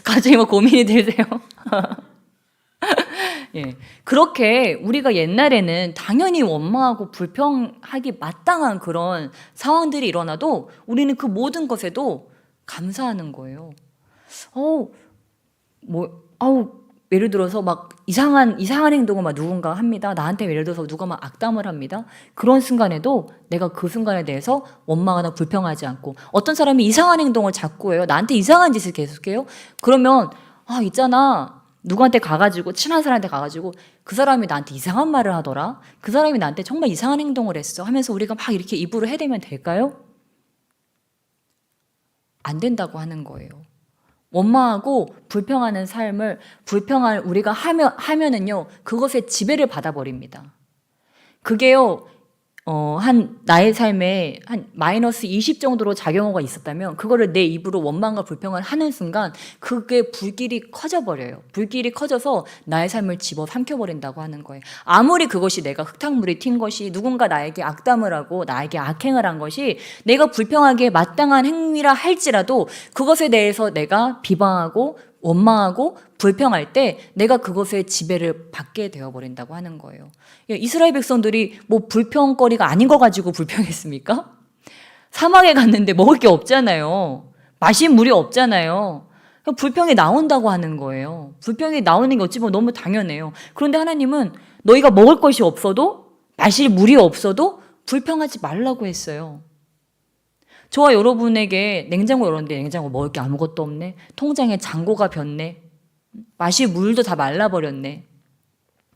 갑자기 뭐 고민이 되세요? 예, 그렇게 우리가 옛날에는 당연히 원망하고 불평하기 마땅한 그런 상황들이 일어나도 우리는 그 모든 것에도 감사하는 거예요. 예를 들어서 막 이상한 행동을 막 누군가 합니다. 나한테 예를 들어서 누가 막 악담을 합니다. 그런 순간에도 내가 그 순간에 대해서 원망하거나 불평하지 않고, 어떤 사람이 이상한 행동을 자꾸 해요. 나한테 이상한 짓을 계속해요. 그러면 있잖아. 누구한테 가가지고, 친한 사람한테 가가지고 그 사람이 나한테 이상한 말을 하더라. 그 사람이 나한테 정말 이상한 행동을 했어 하면서 우리가 막 이렇게 입으로 해대면 될까요? 안 된다고 하는 거예요. 원망하고 불평하는 삶을, 불평할 우리가 하면은요, 그것에 지배를 받아버립니다. 그게요, 나의 삶에 한 마이너스 20 정도로 작용호가 있었다면, 그거를 내 입으로 원망과 불평을 하는 순간 그게 불길이 커져버려요. 불길이 커져서 나의 삶을 집어삼켜버린다고 하는 거예요. 아무리 그것이 내가 흙탕물이 튄 것이, 누군가 나에게 악담을 하고 나에게 악행을 한 것이 내가 불평하기에 마땅한 행위라 할지라도, 그것에 대해서 내가 비방하고 원망하고 불평할 때 내가 그것에 지배를 받게 되어버린다고 하는 거예요. 이스라엘 백성들이 뭐 불평거리가 아닌 거 가지고 불평했습니까? 사막에 갔는데 먹을 게 없잖아요. 마실 물이 없잖아요. 불평이 나온다고 하는 거예요. 불평이 나오는 게 어찌 보면 너무 당연해요. 그런데 하나님은 너희가 먹을 것이 없어도, 마실 물이 없어도 불평하지 말라고 했어요. 저와 여러분에게 냉장고 열었는데 냉장고 먹을 게 아무것도 없네. 통장에 잔고가 뱄네. 마실 물도 다 말라버렸네.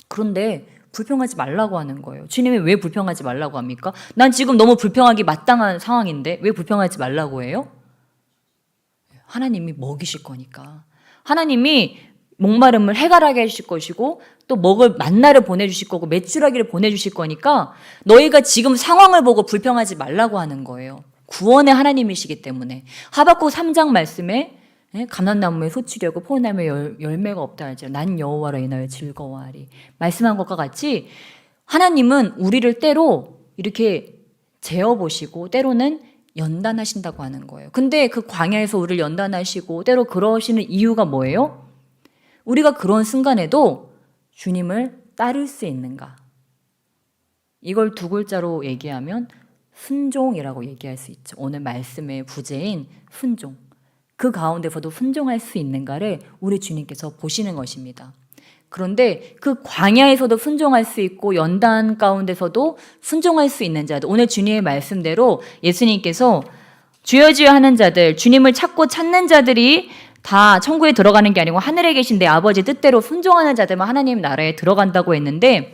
그런데 불평하지 말라고 하는 거예요. 주님이 왜 불평하지 말라고 합니까? 난 지금 너무 불평하기 마땅한 상황인데 왜 불평하지 말라고 해요? 하나님이 먹이실 거니까. 하나님이 목마름을 해결하게 해주실 것이고, 또 먹을 만나를 보내주실 거고, 메추라기를 보내주실 거니까 너희가 지금 상황을 보고 불평하지 말라고 하는 거예요. 구원의 하나님이시기 때문에. 하박국 3장 말씀에 감람나무에 소출이고 포도나무에 열매가 없다 할지 난 여호와로 인하여 즐거워하리 말씀한 것과 같이, 하나님은 우리를 때로 이렇게 재어보시고 때로는 연단하신다고 하는 거예요. 근데 그 광야에서 우리를 연단하시고 때로 그러시는 이유가 뭐예요? 우리가 그런 순간에도 주님을 따를 수 있는가? 이걸 두 글자로 얘기하면 순종이라고 얘기할 수 있죠. 오늘 말씀의 부제인 순종. 그 가운데서도 순종할 수 있는가를 우리 주님께서 보시는 것입니다. 그런데 그 광야에서도 순종할 수 있고 연단 가운데서도 순종할 수 있는 자들, 오늘 주님의 말씀대로 예수님께서 주여 주여 하는 자들, 주님을 찾고 찾는 자들이 다 천국에 들어가는 게 아니고 하늘에 계신 내 아버지 뜻대로 순종하는 자들만 하나님 나라에 들어간다고 했는데,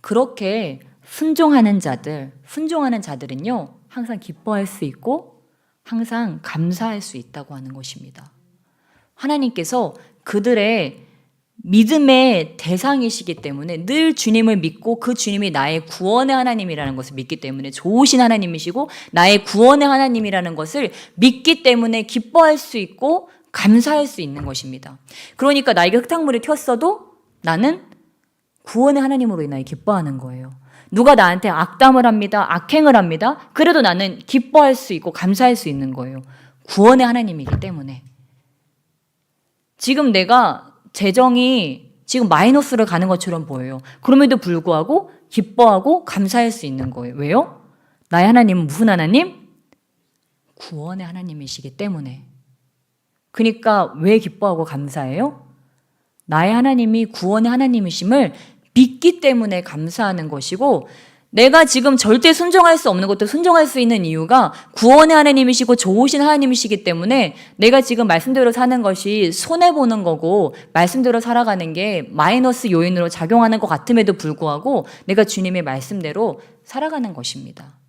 그렇게 순종하는 자들은요, 항상 기뻐할 수 있고 항상 감사할 수 있다고 하는 것입니다. 하나님께서 그들의 믿음의 대상이시기 때문에 늘 주님을 믿고 그 주님이 나의 구원의 하나님이라는 것을 믿기 때문에, 좋으신 하나님이시고 나의 구원의 하나님이라는 것을 믿기 때문에 기뻐할 수 있고 감사할 수 있는 것입니다. 그러니까 나에게 흙탕물이 튀었어도 나는 구원의 하나님으로 인하여 기뻐하는 거예요. 누가 나한테 악담을 합니다. 악행을 합니다. 그래도 나는 기뻐할 수 있고 감사할 수 있는 거예요. 구원의 하나님이기 때문에. 지금 내가 재정이 지금 마이너스를 가는 것처럼 보여요. 그럼에도 불구하고 기뻐하고 감사할 수 있는 거예요. 왜요? 나의 하나님은 무슨 하나님? 구원의 하나님이시기 때문에. 그러니까 왜 기뻐하고 감사해요? 나의 하나님이 구원의 하나님이심을 믿기 때문에 감사하는 것이고, 내가 지금 절대 순종할 수 없는 것도 순종할 수 있는 이유가 구원의 하나님이시고 좋으신 하나님이시기 때문에 내가 지금 말씀대로 사는 것이 손해보는 거고 말씀대로 살아가는 게 마이너스 요인으로 작용하는 것 같음에도 불구하고 내가 주님의 말씀대로 살아가는 것입니다.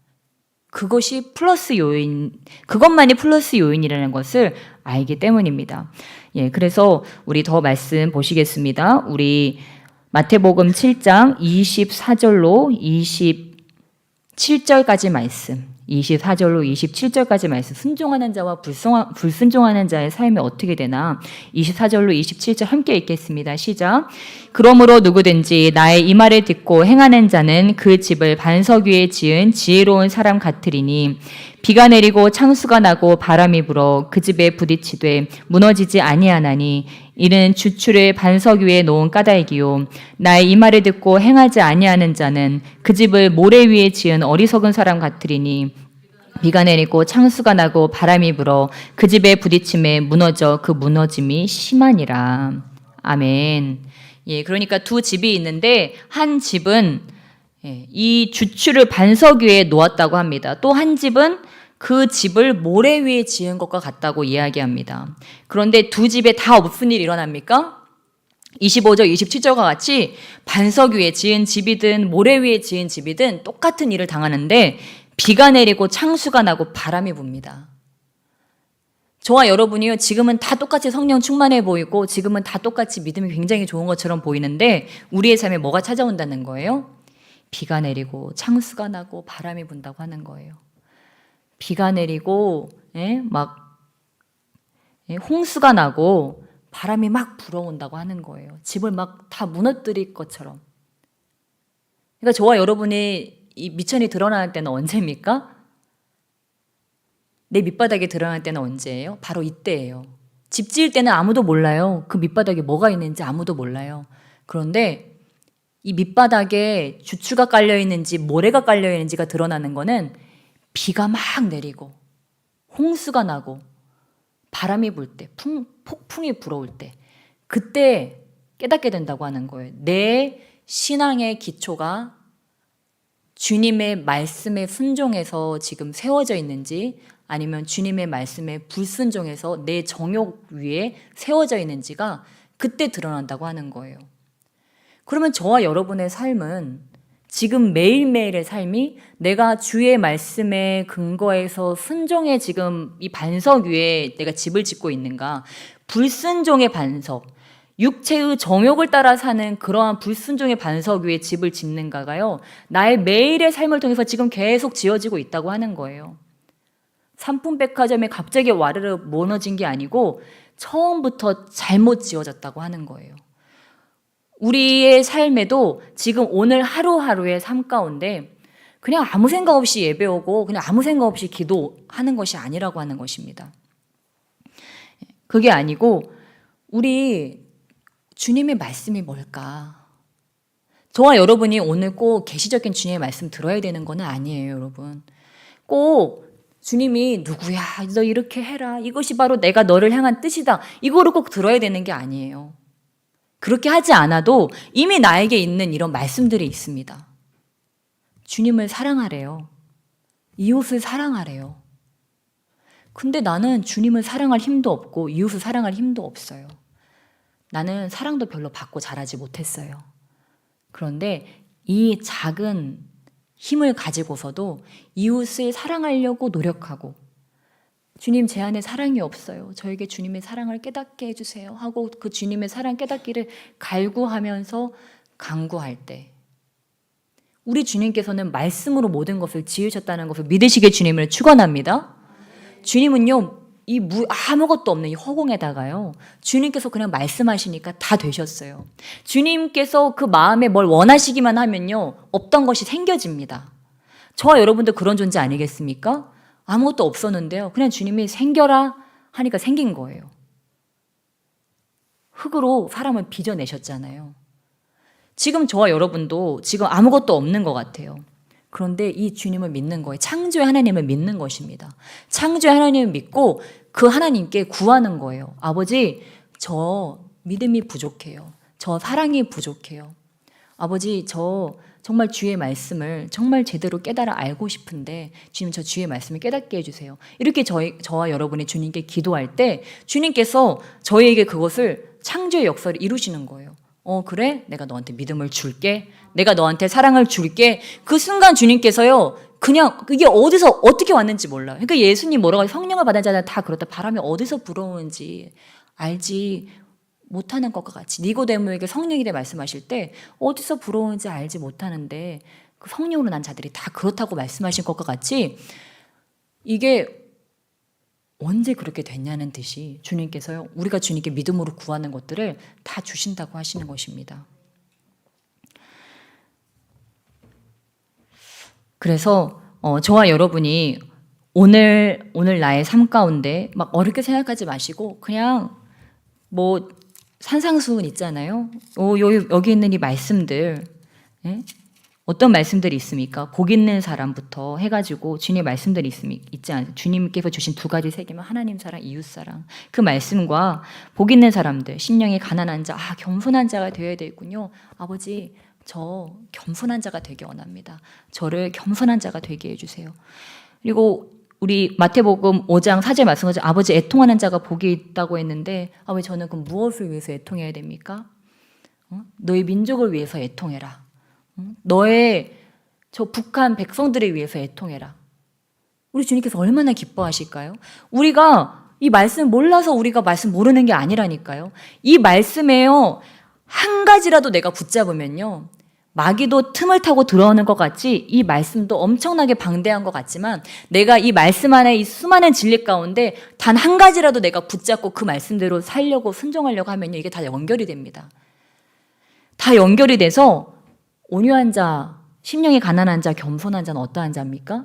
그것이 플러스 요인, 그것만이 플러스 요인이라는 것을 알기 때문입니다. 예, 그래서 우리 더 말씀 보시겠습니다. 우리 마태복음 7장 24절로 27절까지 말씀, 24절로 27절까지 말씀, 순종하는 자와 불순종하는 자의 삶이 어떻게 되나 24절로 27절 함께 읽겠습니다. 시작. 그러므로 누구든지 나의 이 말을 듣고 행하는 자는 그 집을 반석 위에 지은 지혜로운 사람 같으리니 비가 내리고 창수가 나고 바람이 불어 그 집에 부딪히되 무너지지 아니하나니 이는 주추를 반석 위에 놓은 까닭이요 나의 이 말을 듣고 행하지 아니하는 자는 그 집을 모래 위에 지은 어리석은 사람 같으리니 비가 내리고 창수가 나고 바람이 불어 그 집에 부딪힘에 무너져 그 무너짐이 심하니라. 아멘. 예, 그러니까 두 집이 있는데 한 집은 이 주추를 반석 위에 놓았다고 합니다. 또 한 집은 그 집을 모래 위에 지은 것과 같다고 이야기합니다. 그런데 두 집에 다 없은 일이 일어납니까? 25절, 27절과 같이 반석 위에 지은 집이든 모래 위에 지은 집이든 똑같은 일을 당하는데 비가 내리고 창수가 나고 바람이 붑니다. 저와 여러분이요, 지금은 다 똑같이 성령 충만해 보이고 지금은 다 똑같이 믿음이 굉장히 좋은 것처럼 보이는데 우리의 삶에 뭐가 찾아온다는 거예요? 비가 내리고 창수가 나고 바람이 분다고 하는 거예요. 비가 내리고 홍수가 나고 바람이 막 불어온다고 하는 거예요. 집을 막 다 무너뜨릴 것처럼. 그러니까 저와 여러분이 이 미천이 드러나는 때는 언제입니까? 내 밑바닥에 드러날 때는 언제예요? 바로 이때예요. 집 지을 때는 아무도 몰라요. 그 밑바닥에 뭐가 있는지 아무도 몰라요. 그런데 이 밑바닥에 주추가 깔려 있는지 모래가 깔려 있는지가 드러나는 거는 비가 막 내리고 홍수가 나고 바람이 불 때, 폭풍이 불어올 때, 그때 깨닫게 된다고 하는 거예요. 내 신앙의 기초가 주님의 말씀에 순종해서 지금 세워져 있는지 아니면 주님의 말씀에 불순종해서 내 정욕 위에 세워져 있는지가 그때 드러난다고 하는 거예요. 그러면 저와 여러분의 삶은 지금 매일매일의 삶이 내가 주의 말씀에 근거해서 순종의 지금 이 반석 위에 내가 집을 짓고 있는가, 불순종의 반석, 육체의 정욕을 따라 사는 그러한 불순종의 반석 위에 집을 짓는가가요, 나의 매일의 삶을 통해서 지금 계속 지어지고 있다고 하는 거예요. 삼풍백화점에 갑자기 와르르 무너진 게 아니고 처음부터 잘못 지어졌다고 하는 거예요. 우리의 삶에도 지금 오늘 하루하루의 삶 가운데 그냥 아무 생각 없이 예배 오고 그냥 아무 생각 없이 기도하는 것이 아니라고 하는 것입니다. 그게 아니고 우리 주님의 말씀이 뭘까? 저와 여러분이 오늘 꼭 계시적인 주님의 말씀 들어야 되는 건 아니에요, 여러분. 꼭 주님이 누구야, 너 이렇게 해라, 이것이 바로 내가 너를 향한 뜻이다, 이거를 꼭 들어야 되는 게 아니에요. 그렇게 하지 않아도 이미 나에게 있는 이런 말씀들이 있습니다. 주님을 사랑하래요. 이웃을 사랑하래요. 근데 나는 주님을 사랑할 힘도 없고 이웃을 사랑할 힘도 없어요. 나는 사랑도 별로 받고 자라지 못했어요. 그런데 이 작은 힘을 가지고서도 이웃을 사랑하려고 노력하고, 주님 제 안에 사랑이 없어요, 저에게 주님의 사랑을 깨닫게 해주세요 하고 그 주님의 사랑 깨닫기를 갈구하면서 강구할 때 우리 주님께서는 말씀으로 모든 것을 지으셨다는 것을 믿으시길 주님을 축원합니다. 주님은요, 아무것도 없는 이 허공에다가요, 주님께서 그냥 말씀하시니까 다 되셨어요. 주님께서 그 마음에 뭘 원하시기만 하면요, 없던 것이 생겨집니다. 저와 여러분도 그런 존재 아니겠습니까? 아무것도 없었는데요, 그냥 주님이 생겨라 하니까 생긴 거예요. 흙으로 사람을 빚어내셨잖아요. 지금 저와 여러분도 지금 아무것도 없는 것 같아요. 그런데 이 주님을 믿는 거예요. 창조의 하나님을 믿는 것입니다. 창조의 하나님을 믿고 그 하나님께 구하는 거예요. 아버지, 저 믿음이 부족해요. 저 사랑이 부족해요. 아버지, 저 정말 주의 말씀을 정말 제대로 깨달아 알고 싶은데 주님 저 주의 말씀을 깨닫게 해주세요. 이렇게 저와 여러분이 주님께 기도할 때 주님께서 저희에게 그것을 창조의 역사를 이루시는 거예요. 그래? 내가 너한테 믿음을 줄게. 내가 너한테 사랑을 줄게. 그 순간 주님께서요. 그냥 이게 어디서 어떻게 왔는지 몰라요. 그러니까 예수님 뭐라고 성령을 받은 자는 다 그렇다. 바람이 어디서 불어오는지 알지 못하는 것과 같이 니고데모에게 성령이 대 말씀하실 때 어디서 불어오는지 알지 못하는데 그 성령으로 난 자들이 다 그렇다고 말씀하신 것과 같이 이게 언제 그렇게 됐냐는 듯이 주님께서요 우리가 주님께 믿음으로 구하는 것들을 다 주신다고 하시는 것입니다. 그래서 저와 여러분이 오늘 나의 삶 가운데 막 어렵게 생각하지 마시고 그냥 뭐 산상수훈 있잖아요. 여기 있는 이 말씀들 예? 어떤 말씀들이 있습니까? 복 있는 사람부터 해가지고 주님의 말씀들이 있지 않습니까? 주님께서 주신 두 가지 세계면 하나님 사랑, 이웃 사랑. 그 말씀과 복 있는 사람들, 심령이 가난한 자, 겸손한 자가 되어야 되겠군요. 아버지, 저 겸손한 자가 되기 원합니다. 저를 겸손한 자가 되게 해주세요. 그리고 우리 마태복음 5장 4절 말씀하죠. 아버지 애통하는 자가 복이 있다고 했는데 아버지 저는 그럼 무엇을 위해서 애통해야 됩니까? 너희 민족을 위해서 애통해라. 너의 저 북한 백성들을 위해서 애통해라. 우리 주님께서 얼마나 기뻐하실까요? 우리가 이 말씀 몰라서 우리가 말씀 모르는 게 아니라니까요. 이 말씀에요 한 가지라도 내가 붙잡으면요 마귀도 틈을 타고 들어오는 것 같이 이 말씀도 엄청나게 방대한 것 같지만 내가 이 말씀 안에 이 수많은 진리 가운데 단 한 가지라도 내가 붙잡고 그 말씀대로 살려고 순종하려고 하면요 이게 다 연결이 됩니다. 다 연결이 돼서 온유한 자, 심령이 가난한 자, 겸손한 자는 어떠한 자입니까?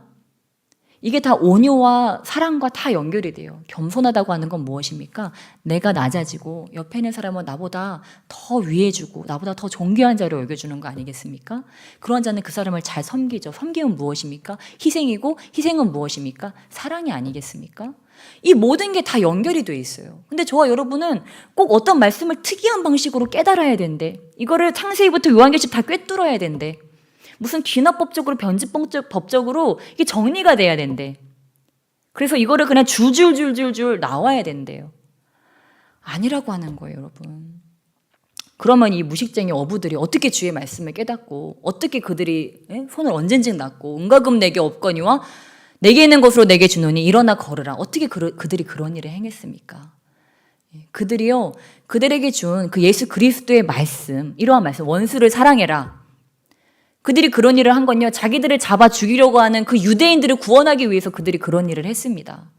이게 다 온유와 사랑과 다 연결이 돼요. 겸손하다고 하는 건 무엇입니까? 내가 낮아지고 옆에 있는 사람은 나보다 더 위해주고 나보다 더 존귀한 자로 여겨주는 거 아니겠습니까? 그런 자는 그 사람을 잘 섬기죠. 섬김은 무엇입니까? 희생이고 희생은 무엇입니까? 사랑이 아니겠습니까? 이 모든 게 다 연결이 돼 있어요. 근데 저와 여러분은 꼭 어떤 말씀을 특이한 방식으로 깨달아야 된대. 이거를 창세기부터 요한계시 다 꿰뚫어야 된대. 무슨 귀납법적으로 변집법적으로 이게 정리가 돼야 된대. 그래서 이거를 그냥 줄줄줄줄줄 나와야 된대요. 아니라고 하는 거예요, 여러분. 그러면 이 무식쟁이 어부들이 어떻게 주의 말씀을 깨닫고 어떻게 그들이 손을 언젠지 놨고 은과금 내게 없거니와 내게 있는 것으로 내게 주노니 일어나 걸으라. 어떻게 그들이 그런 일을 행했습니까? 그들이요 그들에게 준 그 예수 그리스도의 말씀, 이러한 말씀, 원수를 사랑해라. 그들이 그런 일을 한 건요 자기들을 잡아 죽이려고 하는 그 유대인들을 구원하기 위해서 그들이 그런 일을 했습니다.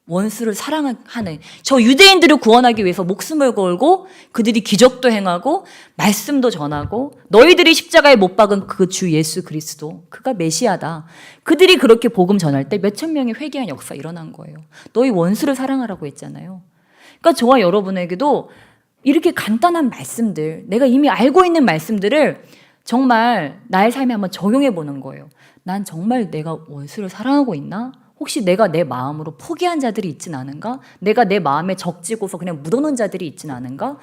원수를 사랑하는 저 유대인들을 구원하기 위해서 목숨을 걸고 그들이 기적도 행하고 말씀도 전하고 너희들이 십자가에 못 박은 그 주 예수 그리스도 그가 메시아다. 그들이 그렇게 복음 전할 때 몇천 명이 회개한 역사 일어난 거예요. 너희 원수를 사랑하라고 했잖아요. 그러니까 저와 여러분에게도 이렇게 간단한 말씀들, 내가 이미 알고 있는 말씀들을 정말 나의 삶에 한번 적용해 보는 거예요. 난 정말 내가 원수를 사랑하고 있나? 혹시 내가 내 마음으로 포기한 자들이 있진 않은가? 내가 내 마음에 적지고서 그냥 묻어놓은 자들이 있진 않은가?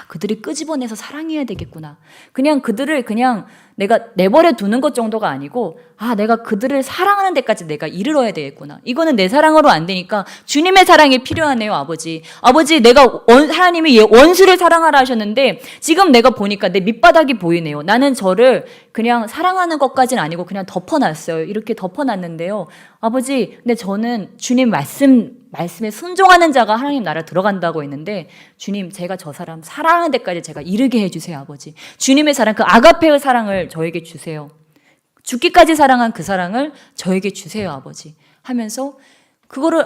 그들이 끄집어내서 사랑해야 되겠구나. 그냥 그들을 그냥 내가 내버려 두는 것 정도가 아니고 내가 그들을 사랑하는 데까지 내가 이르러야 되겠구나. 이거는 내 사랑으로 안 되니까 주님의 사랑이 필요하네요. 아버지 내가 하나님이 원수를 사랑하라 하셨는데 지금 내가 보니까 내 밑바닥이 보이네요. 나는 저를 그냥 사랑하는 것까지는 아니고 그냥 덮어놨어요. 이렇게 덮어놨는데요. 아버지 근데 저는 주님 말씀에 순종하는 자가 하나님 나라 들어간다고 했는데 주님 제가 저 사람 사랑하는 데까지 제가 이르게 해주세요. 아버지 주님의 사랑, 그 아가페의 사랑을 저에게 주세요. 죽기까지 사랑한 그 사랑을 저에게 주세요. 아버지 하면서 그거를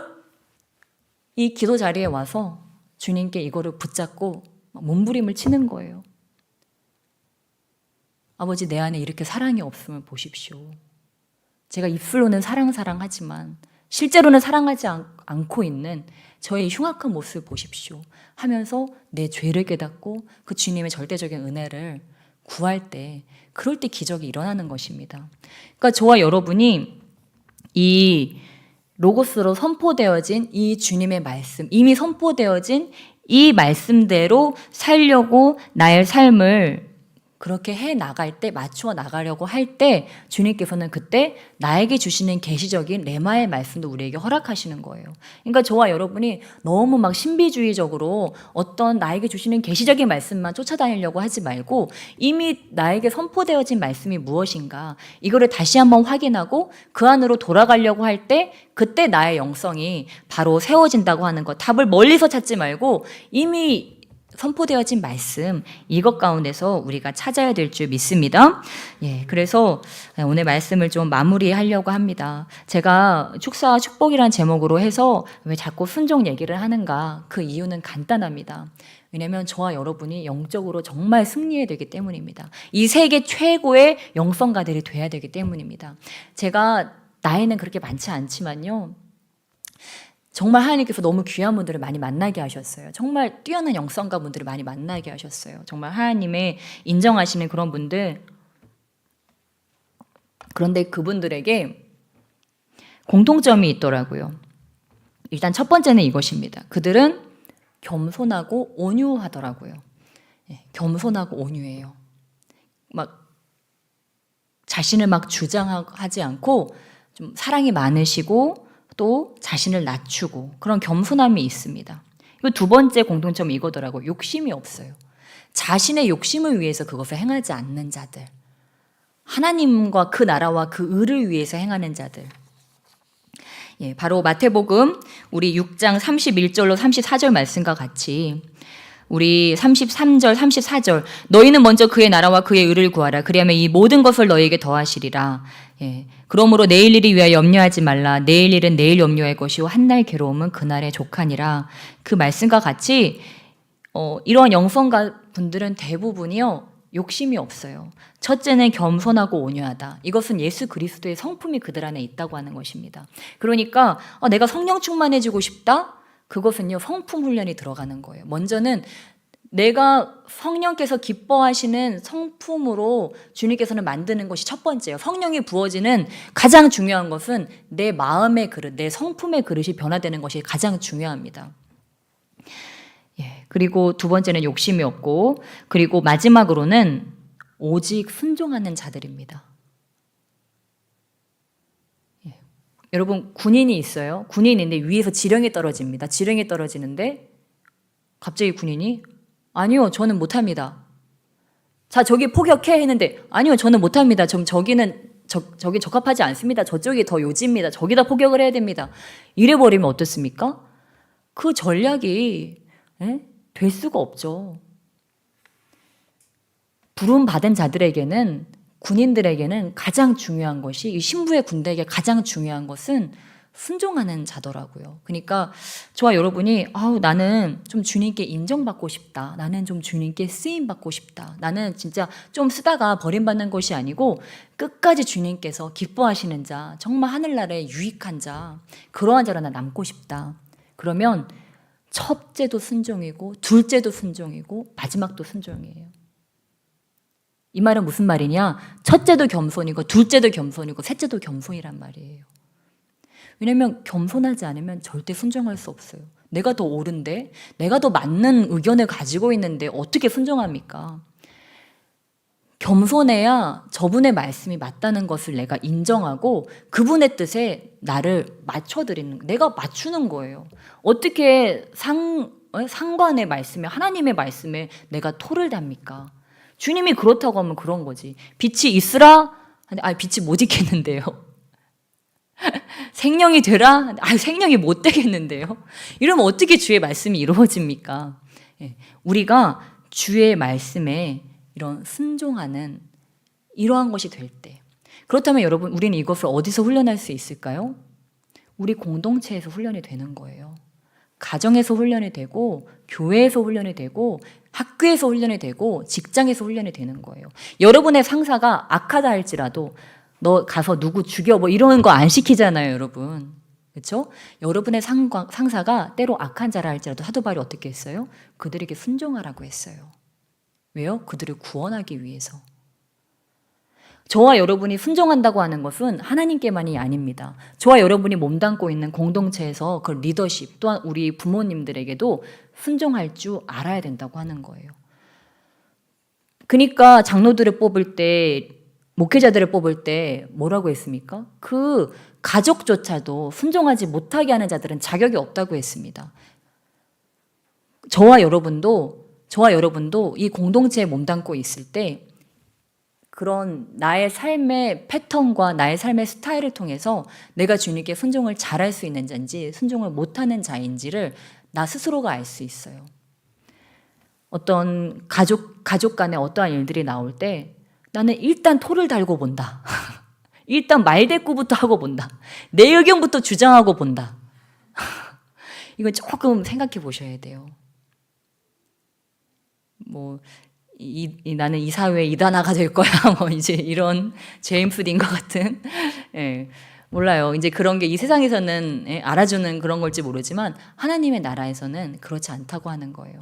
이 기도 자리에 와서 주님께 이거를 붙잡고 몸부림을 치는 거예요. 아버지 내 안에 이렇게 사랑이 없으면 보십시오. 제가 입술로는 사랑하지만 실제로는 사랑하지 않고 있는 저의 흉악한 모습을 보십시오 하면서 내 죄를 깨닫고 그 주님의 절대적인 은혜를 구할 때 그럴 때 기적이 일어나는 것입니다. 그러니까 저와 여러분이 이 로고스로 선포되어진 이 주님의 말씀, 이미 선포되어진 이 말씀대로 살려고 나의 삶을 그렇게 해 나갈 때, 맞추어 나가려고 할 때 주님께서는 그때 나에게 주시는 계시적인 레마의 말씀도 우리에게 허락하시는 거예요. 그러니까 저와 여러분이 너무 막 신비주의적으로 어떤 나에게 주시는 계시적인 말씀만 쫓아다니려고 하지 말고 이미 나에게 선포되어진 말씀이 무엇인가 이거를 다시 한번 확인하고 그 안으로 돌아가려고 할 때 그때 나의 영성이 바로 세워진다고 하는 것. 답을 멀리서 찾지 말고 이미 선포되어진 말씀 이것 가운데서 우리가 찾아야 될 줄 믿습니다. 예, 그래서 오늘 말씀을 좀 마무리하려고 합니다. 제가 축사와 축복이란 제목으로 해서 왜 자꾸 순종 얘기를 하는가? 그 이유는 간단합니다. 왜냐하면 저와 여러분이 영적으로 정말 승리해야 되기 때문입니다. 이 세계 최고의 영성가들이 돼야 되기 때문입니다. 제가 나이는 그렇게 많지 않지만요. 정말 하나님께서 너무 귀한 분들을 많이 만나게 하셨어요. 정말 뛰어난 영성가 분들을 많이 만나게 하셨어요. 정말 하나님의 인정하시는 그런 분들. 그런데 그분들에게 공통점이 있더라고요. 일단 첫 번째는 이것입니다. 그들은 겸손하고 온유하더라고요. 겸손하고 온유해요. 막 자신을 막 주장하지 않고 좀 사랑이 많으시고 또 자신을 낮추고 그런 겸손함이 있습니다. 두 번째 공통점이 이거더라고요. 욕심이 없어요. 자신의 욕심을 위해서 그것을 행하지 않는 자들. 하나님과 그 나라와 그 의를 위해서 행하는 자들. 예, 바로 마태복음 우리 6장 31절로 34절 말씀과 같이 우리 33절, 34절 너희는 먼저 그의 나라와 그의 의를 구하라. 그리하면 이 모든 것을 너희에게 더하시리라. 예, 그러므로 내일 일이 위하여 염려하지 말라. 내일 일은 내일 염려할 것이요 한날 괴로움은 그날의 족하니라. 그 말씀과 같이 이러한 영성가 분들은 대부분이요 욕심이 없어요. 첫째는 겸손하고 온유하다. 이것은 예수 그리스도의 성품이 그들 안에 있다고 하는 것입니다. 그러니까 내가 성령 충만해지고 싶다? 그것은요 성품 훈련이 들어가는 거예요. 먼저는 내가 성령께서 기뻐하시는 성품으로 주님께서는 만드는 것이 첫 번째예요. 성령이 부어지는 가장 중요한 것은 내 마음의 그릇, 내 성품의 그릇이 변화되는 것이 가장 중요합니다. 예, 그리고 두 번째는 욕심이 없고 그리고 마지막으로는 오직 순종하는 자들입니다. 예, 여러분 군인이 있어요. 군인인데 위에서 지령이 떨어집니다. 지령이 떨어지는데 갑자기 군인이 아니요 저는 못합니다. 자 저기 포격해 했는데 아니요 저는 못합니다. 저기 적합하지 않습니다. 저쪽이 더 요지입니다. 저기다 포격을 해야 됩니다. 이래버리면 어떻습니까? 그 전략이 될 수가 없죠. 부름 받은 자들에게는 군인들에게는 가장 중요한 것이 이 신부의 군대에게 가장 중요한 것은 순종하는 자더라고요. 그러니까 저와 여러분이 나는 좀 주님께 인정받고 싶다. 나는 좀 주님께 쓰임받고 싶다. 나는 진짜 좀 쓰다가 버림받는 것이 아니고 끝까지 주님께서 기뻐하시는 자, 정말 하늘나라에 유익한 자, 그러한 자로 나 남고 싶다. 그러면 첫째도 순종이고 둘째도 순종이고 마지막도 순종이에요. 이 말은 무슨 말이냐? 첫째도 겸손이고 둘째도 겸손이고 셋째도 겸손이란 말이에요. 왜냐하면 겸손하지 않으면 절대 순종할 수 없어요. 내가 더 옳은데 내가 더 맞는 의견을 가지고 있는데 어떻게 순종합니까? 겸손해야 저분의 말씀이 맞다는 것을 내가 인정하고 그분의 뜻에 나를 맞춰드리는, 내가 맞추는 거예요. 어떻게 상관의 말씀에, 하나님의 말씀에 내가 토를 답니까? 주님이 그렇다고 하면 그런 거지. 빛이 있으라? 빛이 못 있겠는데요. 생명이 되라? 생명이 못 되겠는데요. 이러면 어떻게 주의 말씀이 이루어집니까? 우리가 주의 말씀에 이런 순종하는 이러한 것이 될 때, 그렇다면 여러분 우리는 이것을 어디서 훈련할 수 있을까요? 우리 공동체에서 훈련이 되는 거예요. 가정에서 훈련이 되고 교회에서 훈련이 되고 학교에서 훈련이 되고 직장에서 훈련이 되는 거예요. 여러분의 상사가 악하다 할지라도 너 가서 누구 죽여 이런 거 안 시키잖아요, 여러분. 그렇죠? 여러분의 상사가 때로 악한 자라 할지라도 사도 바울이 어떻게 했어요? 그들에게 순종하라고 했어요. 왜요? 그들을 구원하기 위해서. 저와 여러분이 순종한다고 하는 것은 하나님께만이 아닙니다. 저와 여러분이 몸담고 있는 공동체에서 그 리더십 또한 우리 부모님들에게도 순종할 줄 알아야 된다고 하는 거예요. 그러니까 장로들을 뽑을 때, 목회자들을 뽑을 때 뭐라고 했습니까? 그 가족조차도 순종하지 못하게 하는 자들은 자격이 없다고 했습니다. 저와 여러분도 이 공동체에 몸담고 있을 때 그런 나의 삶의 패턴과 나의 삶의 스타일을 통해서 내가 주님께 순종을 잘할 수 있는 자인지 순종을 못하는 자인지를 나 스스로가 알 수 있어요. 어떤 가족 간에 어떠한 일들이 나올 때 나는 일단 토를 달고 본다. 일단 말대꾸부터 하고 본다. 내 의견부터 주장하고 본다. 이건 조금 생각해 보셔야 돼요. 나는 이 사회의 이단아가 될 거야. 이제 이런 제임스 딘과 같은. 예, 몰라요. 이제 그런 게 이 세상에서는 알아주는 그런 걸지 모르지만 하나님의 나라에서는 그렇지 않다고 하는 거예요.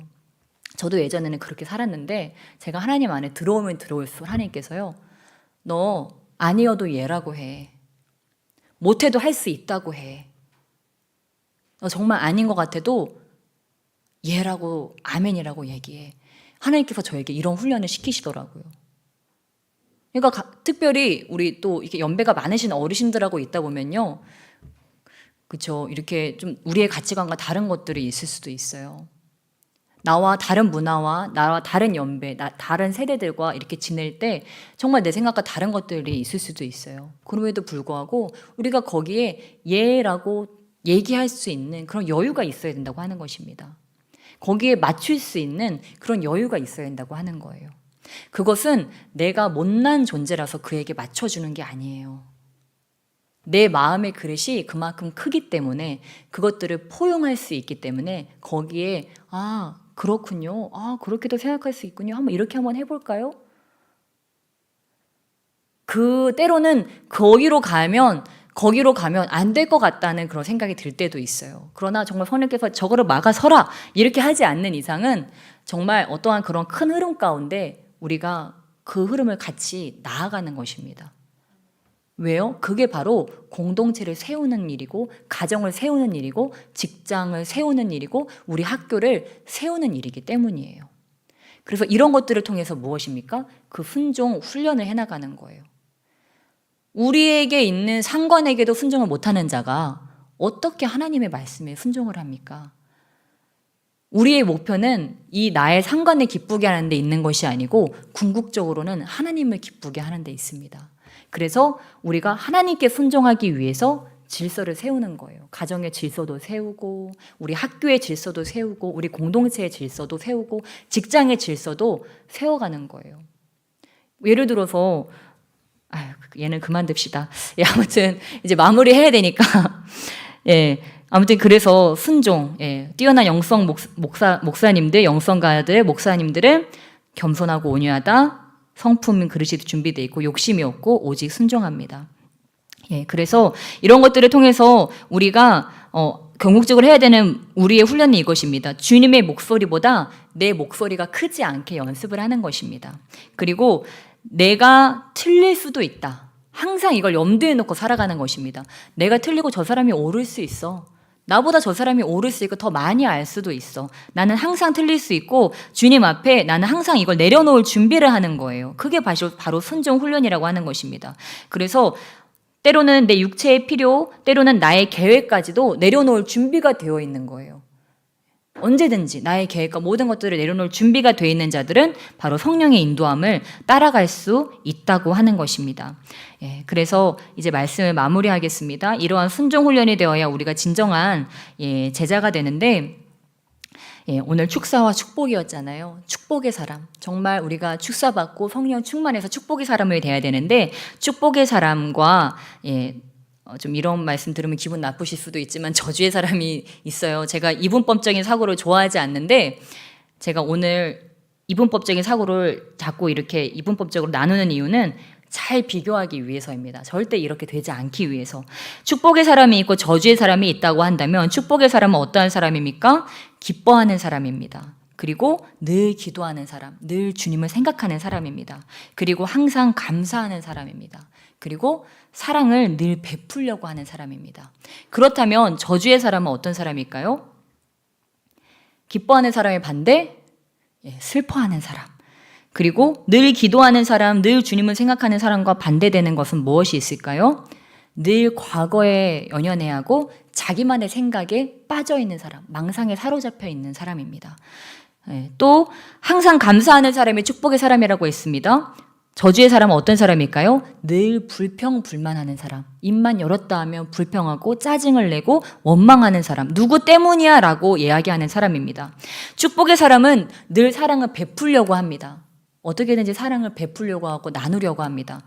저도 예전에는 그렇게 살았는데 제가 하나님 안에 들어오면 들어올수록 하나님께서요. 너 아니어도 예라고 해. 못해도 할 수 있다고 해. 너 정말 아닌 것 같아도 예라고 아멘이라고 얘기해. 하나님께서 저에게 이런 훈련을 시키시더라고요. 그러니까 특별히 우리 또 이렇게 연배가 많으신 어르신들하고 있다 보면요. 그렇죠. 이렇게 좀 우리의 가치관과 다른 것들이 있을 수도 있어요. 나와 다른 문화와 나와 다른 연배, 다른 세대들과 이렇게 지낼 때 정말 내 생각과 다른 것들이 있을 수도 있어요. 그럼에도 불구하고 우리가 거기에 예라고 얘기할 수 있는 그런 여유가 있어야 된다고 하는 것입니다. 거기에 맞출 수 있는 그런 여유가 있어야 된다고 하는 거예요. 그것은 내가 못난 존재라서 그에게 맞춰주는 게 아니에요. 내 마음의 그릇이 그만큼 크기 때문에 그것들을 포용할 수 있기 때문에 거기에 그렇군요. 그렇게도 생각할 수 있군요. 이렇게 한번 해볼까요? 때로는 거기로 가면 안 될 것 같다는 그런 생각이 들 때도 있어요. 그러나 정말 성령께서 저거를 막아서라 이렇게 하지 않는 이상은 정말 어떠한 그런 큰 흐름 가운데 우리가 그 흐름을 같이 나아가는 것입니다. 왜요? 그게 바로 공동체를 세우는 일이고 가정을 세우는 일이고 직장을 세우는 일이고 우리 학교를 세우는 일이기 때문이에요. 그래서 이런 것들을 통해서 무엇입니까? 그 순종 훈련을 해나가는 거예요. 우리에게 있는 상관에게도 순종을 못하는 자가 어떻게 하나님의 말씀에 순종을 합니까? 우리의 목표는 이 나의 상관을 기쁘게 하는 데 있는 것이 아니고 궁극적으로는 하나님을 기쁘게 하는 데 있습니다. 그래서 우리가 하나님께 순종하기 위해서 질서를 세우는 거예요. 가정의 질서도 세우고 우리 학교의 질서도 세우고 우리 공동체의 질서도 세우고 직장의 질서도 세워가는 거예요. 예를 들어서 얘는 그만둡시다. 아무튼 이제 마무리해야 되니까 아무튼 그래서 순종, 뛰어난 영성 목사님들, 영성가들, 목사님들은 겸손하고 온유하다, 성품 그릇이 준비되어 있고 욕심이 없고 오직 순종합니다. 그래서 이런 것들을 통해서 우리가 궁극적으로 해야 되는 우리의 훈련이 이것입니다. 주님의 목소리보다 내 목소리가 크지 않게 연습을 하는 것입니다. 그리고 내가 틀릴 수도 있다. 항상 이걸 염두에 놓고 살아가는 것입니다. 내가 틀리고 저 사람이 옳을 수 있어. 나보다 저 사람이 옳을 수 있고 더 많이 알 수도 있어. 나는 항상 틀릴 수 있고 주님 앞에 나는 항상 이걸 내려놓을 준비를 하는 거예요. 그게 바로 순종 훈련이라고 하는 것입니다. 그래서 때로는 내 육체의 필요, 때로는 나의 계획까지도 내려놓을 준비가 되어 있는 거예요. 언제든지 나의 계획과 모든 것들을 내려놓을 준비가 되어 있는 자들은 바로 성령의 인도함을 따라갈 수 있다고 하는 것입니다. 그래서 이제 말씀을 마무리하겠습니다. 이러한 순종 훈련이 되어야 우리가 진정한 제자가 되는데 오늘 축사와 축복이었잖아요. 축복의 사람. 정말 우리가 축사받고 성령 충만해서 축복의 사람이 돼야 되는데 축복의 사람과 좀 이런 말씀 들으면 기분 나쁘실 수도 있지만 저주의 사람이 있어요. 제가 이분법적인 사고를 좋아하지 않는데 제가 오늘 이분법적인 사고를 자꾸 이렇게 이분법적으로 나누는 이유는 잘 비교하기 위해서입니다. 절대 이렇게 되지 않기 위해서. 축복의 사람이 있고 저주의 사람이 있다고 한다면 축복의 사람은 어떠한 사람입니까? 기뻐하는 사람입니다. 그리고 늘 기도하는 사람, 늘 주님을 생각하는 사람입니다. 그리고 항상 감사하는 사람입니다. 그리고 사랑을 늘 베풀려고 하는 사람입니다. 그렇다면 저주의 사람은 어떤 사람일까요? 기뻐하는 사람의 반대? 슬퍼하는 사람. 그리고 늘 기도하는 사람, 늘 주님을 생각하는 사람과 반대되는 것은 무엇이 있을까요? 늘 과거에 연연해하고 자기만의 생각에 빠져있는 사람, 망상에 사로잡혀 있는 사람입니다. 또 항상 감사하는 사람이 축복의 사람이라고 했습니다. 저주의 사람은 어떤 사람일까요? 늘 불평불만하는 사람, 입만 열었다 하면 불평하고 짜증을 내고 원망하는 사람, 누구 때문이야 라고 이야기하는 사람입니다. 축복의 사람은 늘 사랑을 베풀려고 합니다. 어떻게든지 사랑을 베풀려고 하고 나누려고 합니다.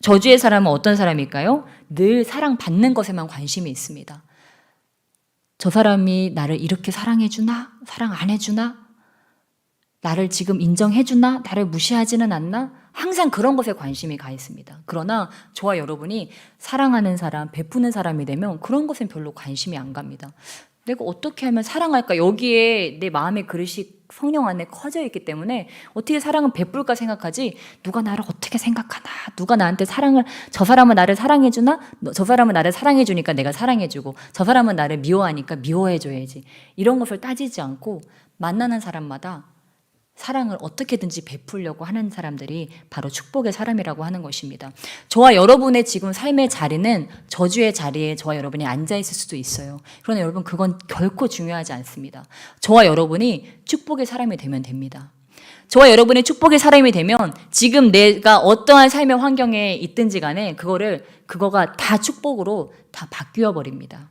저주의 사람은 어떤 사람일까요? 늘 사랑받는 것에만 관심이 있습니다. 저 사람이 나를 이렇게 사랑해주나? 사랑 안 해주나? 나를 지금 인정해주나? 나를 무시하지는 않나? 항상 그런 것에 관심이 가 있습니다. 그러나 저와 여러분이 사랑하는 사람, 베푸는 사람이 되면 그런 것엔 별로 관심이 안 갑니다. 내가 어떻게 하면 사랑할까? 여기에 내 마음의 그릇이 성령 안에 커져 있기 때문에 어떻게 사랑을 베풀까 생각하지, 누가 나를 어떻게 생각하나, 누가 나한테 사랑을, 저 사람은 나를 사랑해주나, 저 사람은 나를 사랑해주니까 내가 사랑해주고, 저 사람은 나를 미워하니까 미워해줘야지, 이런 것을 따지지 않고 만나는 사람마다 사랑을 어떻게든지 베풀려고 하는 사람들이 바로 축복의 사람이라고 하는 것입니다. 저와 여러분의 지금 삶의 자리는 저주의 자리에 저와 여러분이 앉아 있을 수도 있어요. 그러나 여러분, 그건 결코 중요하지 않습니다. 저와 여러분이 축복의 사람이 되면 됩니다. 저와 여러분이 축복의 사람이 되면 지금 내가 어떠한 삶의 환경에 있든지 간에 그거가 다 축복으로 다 바뀌어 버립니다.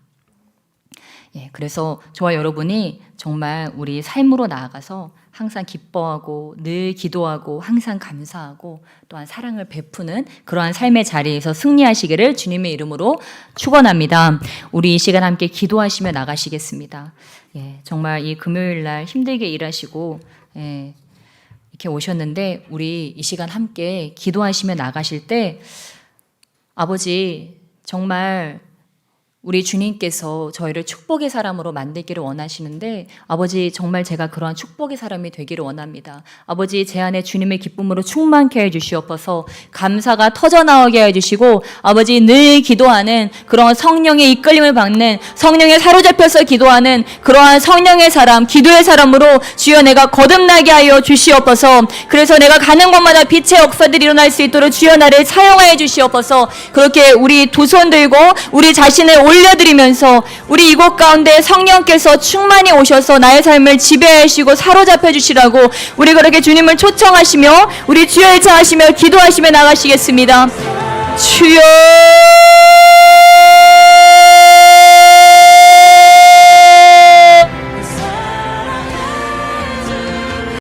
그래서 저와 여러분이 정말 우리 삶으로 나아가서 항상 기뻐하고 늘 기도하고 항상 감사하고 또한 사랑을 베푸는 그러한 삶의 자리에서 승리하시기를 주님의 이름으로 축원합니다. 우리 이 시간 함께 기도하시며 나가시겠습니다. 정말 이 금요일 날 힘들게 일하시고 이렇게 오셨는데 우리 이 시간 함께 기도하시며 나가실 때 아버지, 정말 우리 주님께서 저희를 축복의 사람으로 만들기를 원하시는데 아버지, 정말 제가 그러한 축복의 사람이 되기를 원합니다. 아버지, 제 안에 주님의 기쁨으로 충만케 해주시옵소서. 감사가 터져나오게 해주시고 아버지, 늘 기도하는 그런 성령의 이끌림을 받는, 성령에 사로잡혀서 기도하는 그러한 성령의 사람, 기도의 사람으로 주여 내가 거듭나게 하여 주시옵소서. 그래서 내가 가는 곳마다 빛의 역사들이 일어날 수 있도록 주여 나를 사용하여 주시옵소서. 그렇게 우리 두 손 들고 우리 자신을 올려드리면서 우리 이곳 가운데 성령께서 충만히 오셔서 나의 삶을 지배하시고 사로잡혀 주시라고 우리 그렇게 주님을 초청하시며 우리 주여 일창하시며 기도하시며 나가시겠습니다. 주여